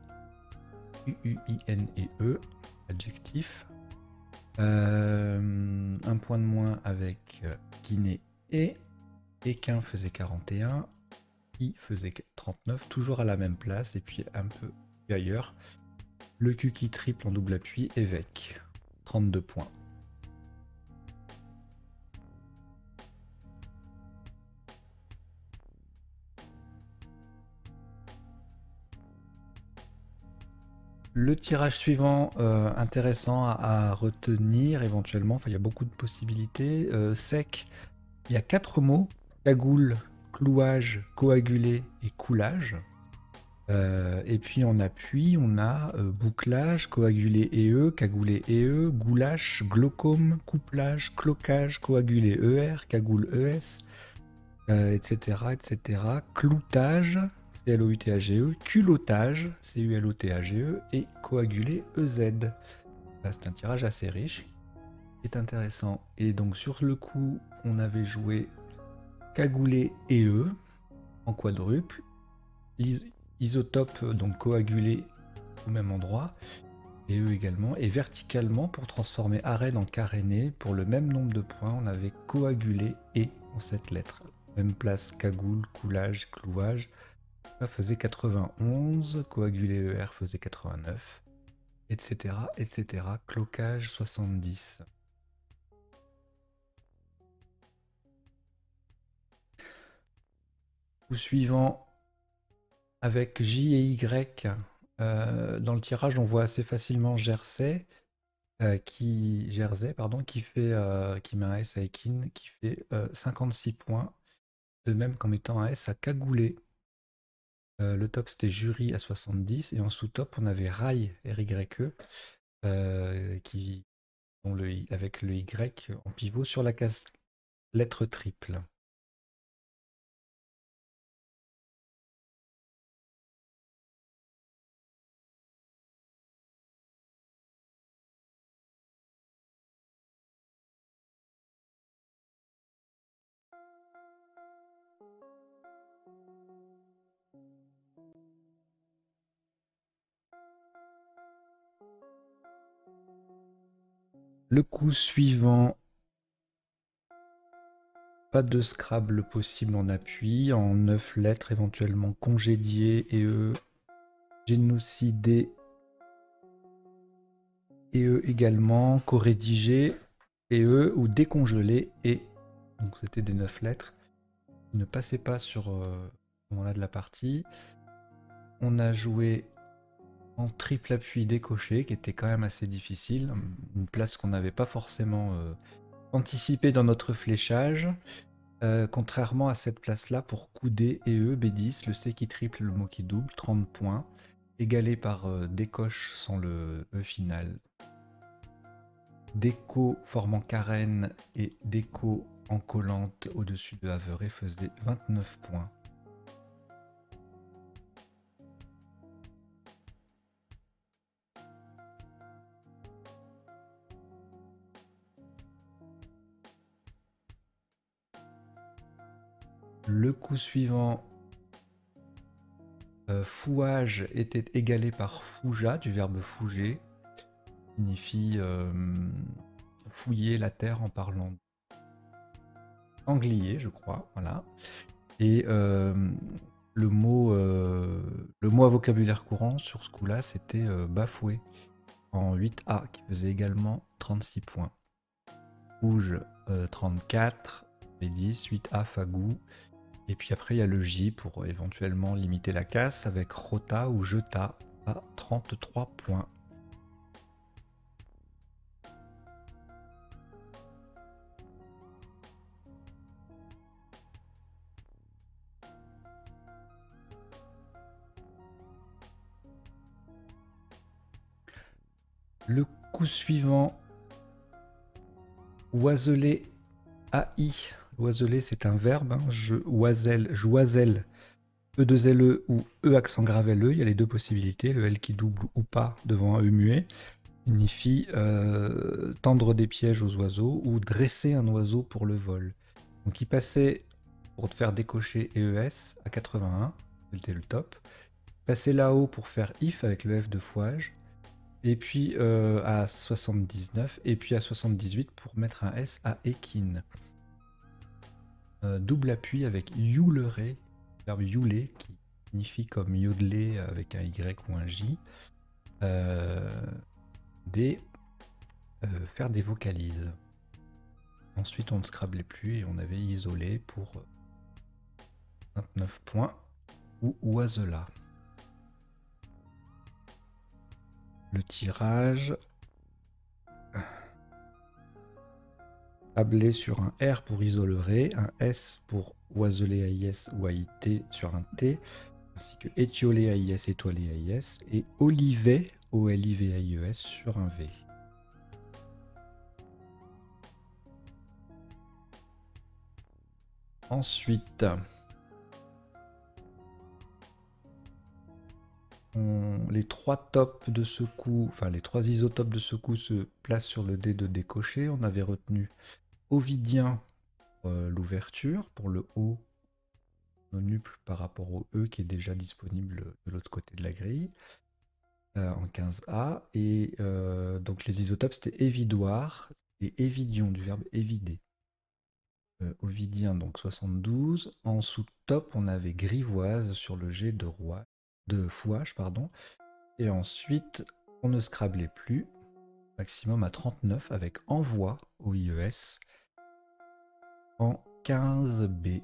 U-U-I-N-E-E, adjectif. Un point de moins avec kiné et Equin faisait 41, I faisait 39, toujours à la même place et puis un peu ailleurs. Le Q qui triple en double appui, évêque, 32 points. Le tirage suivant, intéressant à retenir éventuellement, enfin il y a beaucoup de possibilités. Sec, il y a 4 mots, cagoule, clouage, coagulé et coulage. Et puis en appui, on a bouclage, coagulé EE, cagoulé EE, goulash, glaucome, couplage, clocage, coagulé ER, cagoule ES, etc., etc. Cloutage, CLOUTAGE, culottage, CULOTAGE, et coagulé EZ. Là, c'est un tirage assez riche, qui est intéressant. Et donc sur le coup, on avait joué cagoulé EE en quadruple, isotope donc coagulé au même endroit, et eux également, et verticalement pour transformer arène en caréné, pour le même nombre de points, on avait coagulé et en 7 lettres. Même place, cagoule, coulage, clouage, ça faisait 91, coagulé ER faisait 89, etc., etc., clocage 70. Coup suivant, avec J et Y, dans le tirage, on voit assez facilement Jersey, pardon, qui met un S à Ekin, qui fait 56 points, de même qu'en mettant un S à Cagoulé. Le top c'était Jury à 70, et en sous-top on avait Rai, RYE, qui, avec le Y en pivot sur la case lettre triple. Le coup suivant, pas de Scrabble possible en appui, en 9 lettres éventuellement congédié et génocidé et également co-rédigé et ou décongelé et donc c'était des 9 lettres qui ne passaient pas sur ce moment-là de la partie. On a joué en triple appui décoché qui était quand même assez difficile, une place qu'on n'avait pas forcément anticipée dans notre fléchage. Contrairement à cette place-là, pour coup D et E, B10, le C qui triple, le mot qui double, 30 points, égalé par décoche sans le E final. Déco formant carène et déco en collante au-dessus de Haveret faisait 29 points. Le coup suivant, fouage était égalé par fouja, du verbe fouger, signifie fouiller la terre en parlant anglier, je crois, voilà. Et le mot à vocabulaire courant sur ce coup-là, c'était bafoué, en 8A, qui faisait également 36 points. Rouge, 34, B10, 8A, fagou. Et puis après, il y a le J pour éventuellement limiter la casse avec Rota ou Jeta à 33 points. Le coup suivant, oiseler AI. Oiseler, c'est un verbe. Hein. Joiselle, E2LE ou E accent grave LE. Il y a les deux possibilités, le L qui double ou pas devant un E muet. Signifie tendre des pièges aux oiseaux ou dresser un oiseau pour le vol. Donc il passait pour te faire décocher EES à 81, c'était le top. Passer là-haut pour faire IF avec le F de fouage. Et puis à 79, et puis à 78 pour mettre un S à Ekin. Double appui avec youleret, verbe youler qui signifie comme yodeler avec un Y ou un J. Faire des vocalises. Ensuite, on ne scrablait plus et on avait isolé pour 29 points ou oiselat. Le tirage. Tablé sur un R pour isolerer, un S pour oiseler AIS ou AIT sur un T, ainsi que étiolé AIS, étoilé AIS, et olivet, OLIVAIES, sur un V. Ensuite, les trois tops de secours, enfin les trois isotopes de secours se placent sur le dé de décocher. On avait retenu Ovidien pour l'ouverture, pour le O nonuple par rapport au E qui est déjà disponible de l'autre côté de la grille, en 15A. Et donc les isotopes c'était évidoir et évidion du verbe évider. Ovidien donc 72. En sous-top on avait grivoise sur le G de fouage, pardon. Et ensuite on ne scrablait plus, maximum à 39 avec envoi au IES en 15B.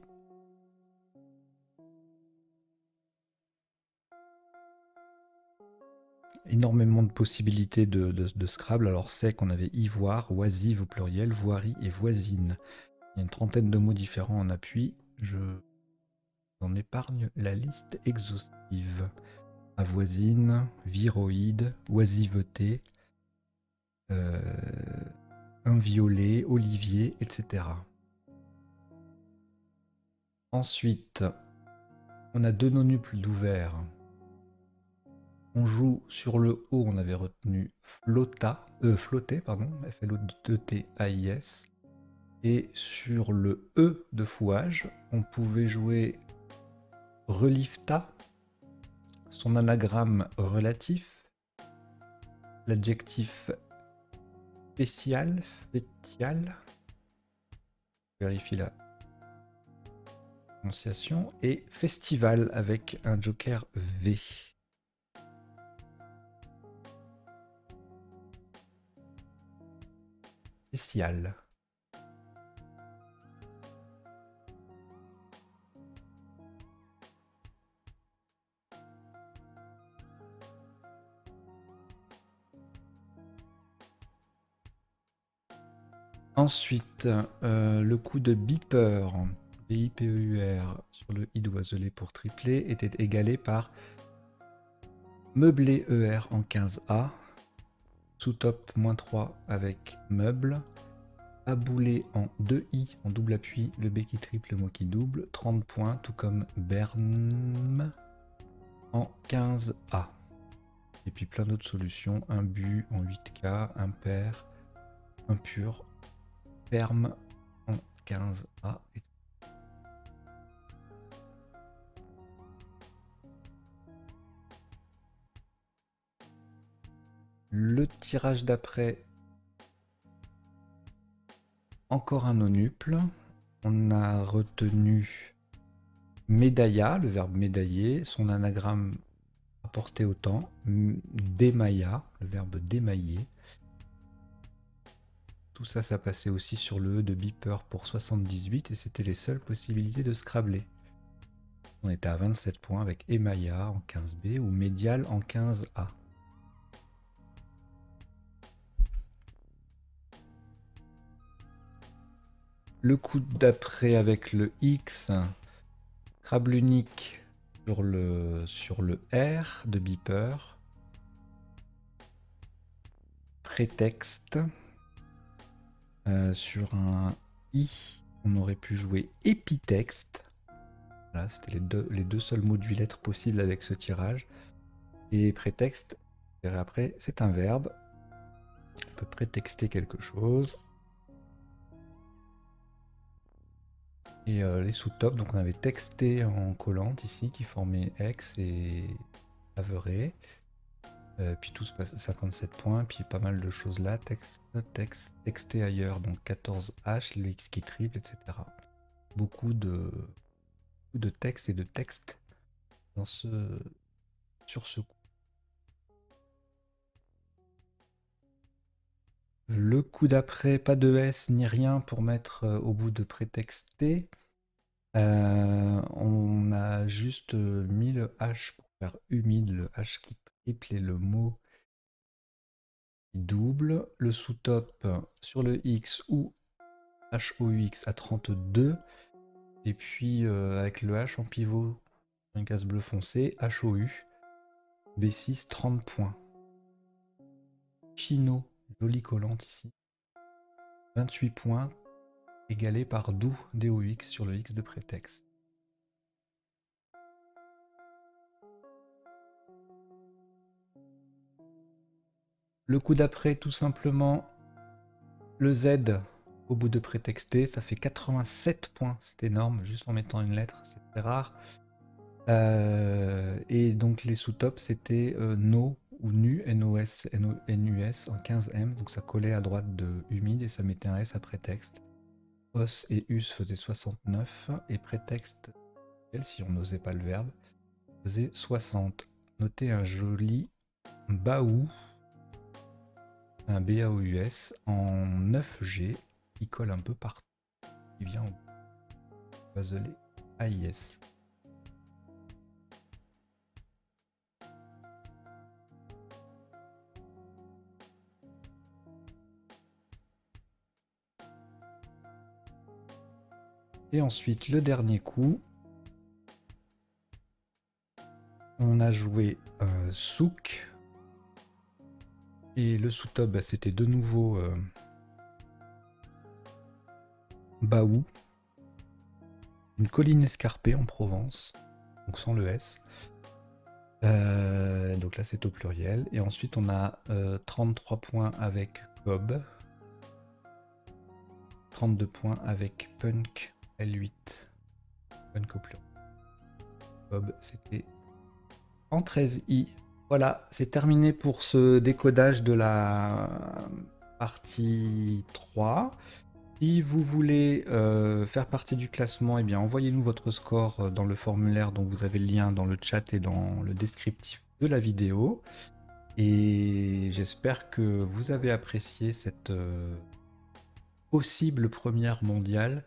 Énormément de possibilités de Scrabble. Alors c'est qu'on avait ivoire, oisive au pluriel, voirie et voisine. Il y a une trentaine de mots différents en appui. Je en épargne la liste exhaustive. Avoisine, viroïde, oisiveté, inviolet, olivier, etc. Ensuite, on a deux nonuples d'ouvert. On joue sur le O, on avait retenu flotter, pardon, F-L-O-T-A-I-S. Et sur le E de fouage, on pouvait jouer relifta, son anagramme relatif, l'adjectif fétial, vérifie la prononciation, et festival avec un joker V. Spécial. Ensuite, le coup de beeper, B-I-P-E-U-R, sur le I d'oiselet pour tripler, était égalé par meublé ER en 15A, sous-top -3 avec meuble, aboulé en 2I en double appui, le B qui triple, le mot qui double, 30 points, tout comme Bern en 15A. Et puis plein d'autres solutions, un but en 8K, un pair, un pur, perm en 15A. Le tirage d'après, encore un nonuple. On a retenu médailla, le verbe médailler, son anagramme apporté au temps, démailla, le verbe démailler. Tout ça, ça passait aussi sur le E de beeper pour 78 et c'était les seules possibilités de scrabbler. On était à 27 points avec émailla en 15B ou médial en 15A. Le coup d'après avec le X, Scrabble unique sur le R de beeper. Prétexte. Sur un I, on aurait pu jouer épitexte. Voilà, c'était les deux seuls mots de 8 lettres possibles avec ce tirage. Et prétexte, vous verrez après, c'est un verbe. On peut prétexter quelque chose. Et les sous-tops, donc on avait texté en collante ici, qui formait ex et averé. Puis tout se passe 57 points, puis pas mal de choses là, texté ailleurs, donc 14H, le X qui triple, etc. Beaucoup de texte et de texte sur ce coup. Le coup d'après, pas de S ni rien pour mettre au bout de prétexté. On a juste mis le H pour faire humide, le H qui triple et le mot qui double. Le sous-top sur le X ou HOUX à 32. Et puis avec le H en pivot une case bleu foncé, HOU, B6, 30 points. Chino, jolie collante ici. 28 points, égalé par DOU, DOX sur le X de prétexte. Le coup d'après, tout simplement, le Z au bout de prétexté, ça fait 87 points, c'est énorme, juste en mettant une lettre, c'est très rare. Et donc les sous-tops, c'était No ou Nu, NOS, NUS en 15M, donc ça collait à droite de humide et ça mettait un S à prétexte. Os et Us faisaient 69 et prétexte, si on n'osait pas le verbe, faisait 60. Notez un joli Baou, un BAOUS en 9G qui colle un peu partout, qui vient au baselé AIS. Et ensuite, le dernier coup, on a joué Souk. Et le sous-top, bah, c'était de nouveau Baou. Une colline escarpée en Provence, donc sans le S. Donc là, c'est au pluriel. Et ensuite, on a 33 points avec Cobb. 32 points avec Punk L8. Punk au pluriel. Cobb, c'était en 13i. Voilà, c'est terminé pour ce décodage de la partie 3. Si vous voulez faire partie du classement, eh bien envoyez-nous votre score dans le formulaire dont vous avez le lien dans le chat et dans le descriptif de la vidéo. Et j'espère que vous avez apprécié cette possible première mondiale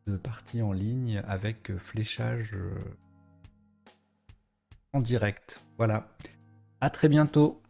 de partie en ligne avec fléchage en direct. Voilà. À très bientôt.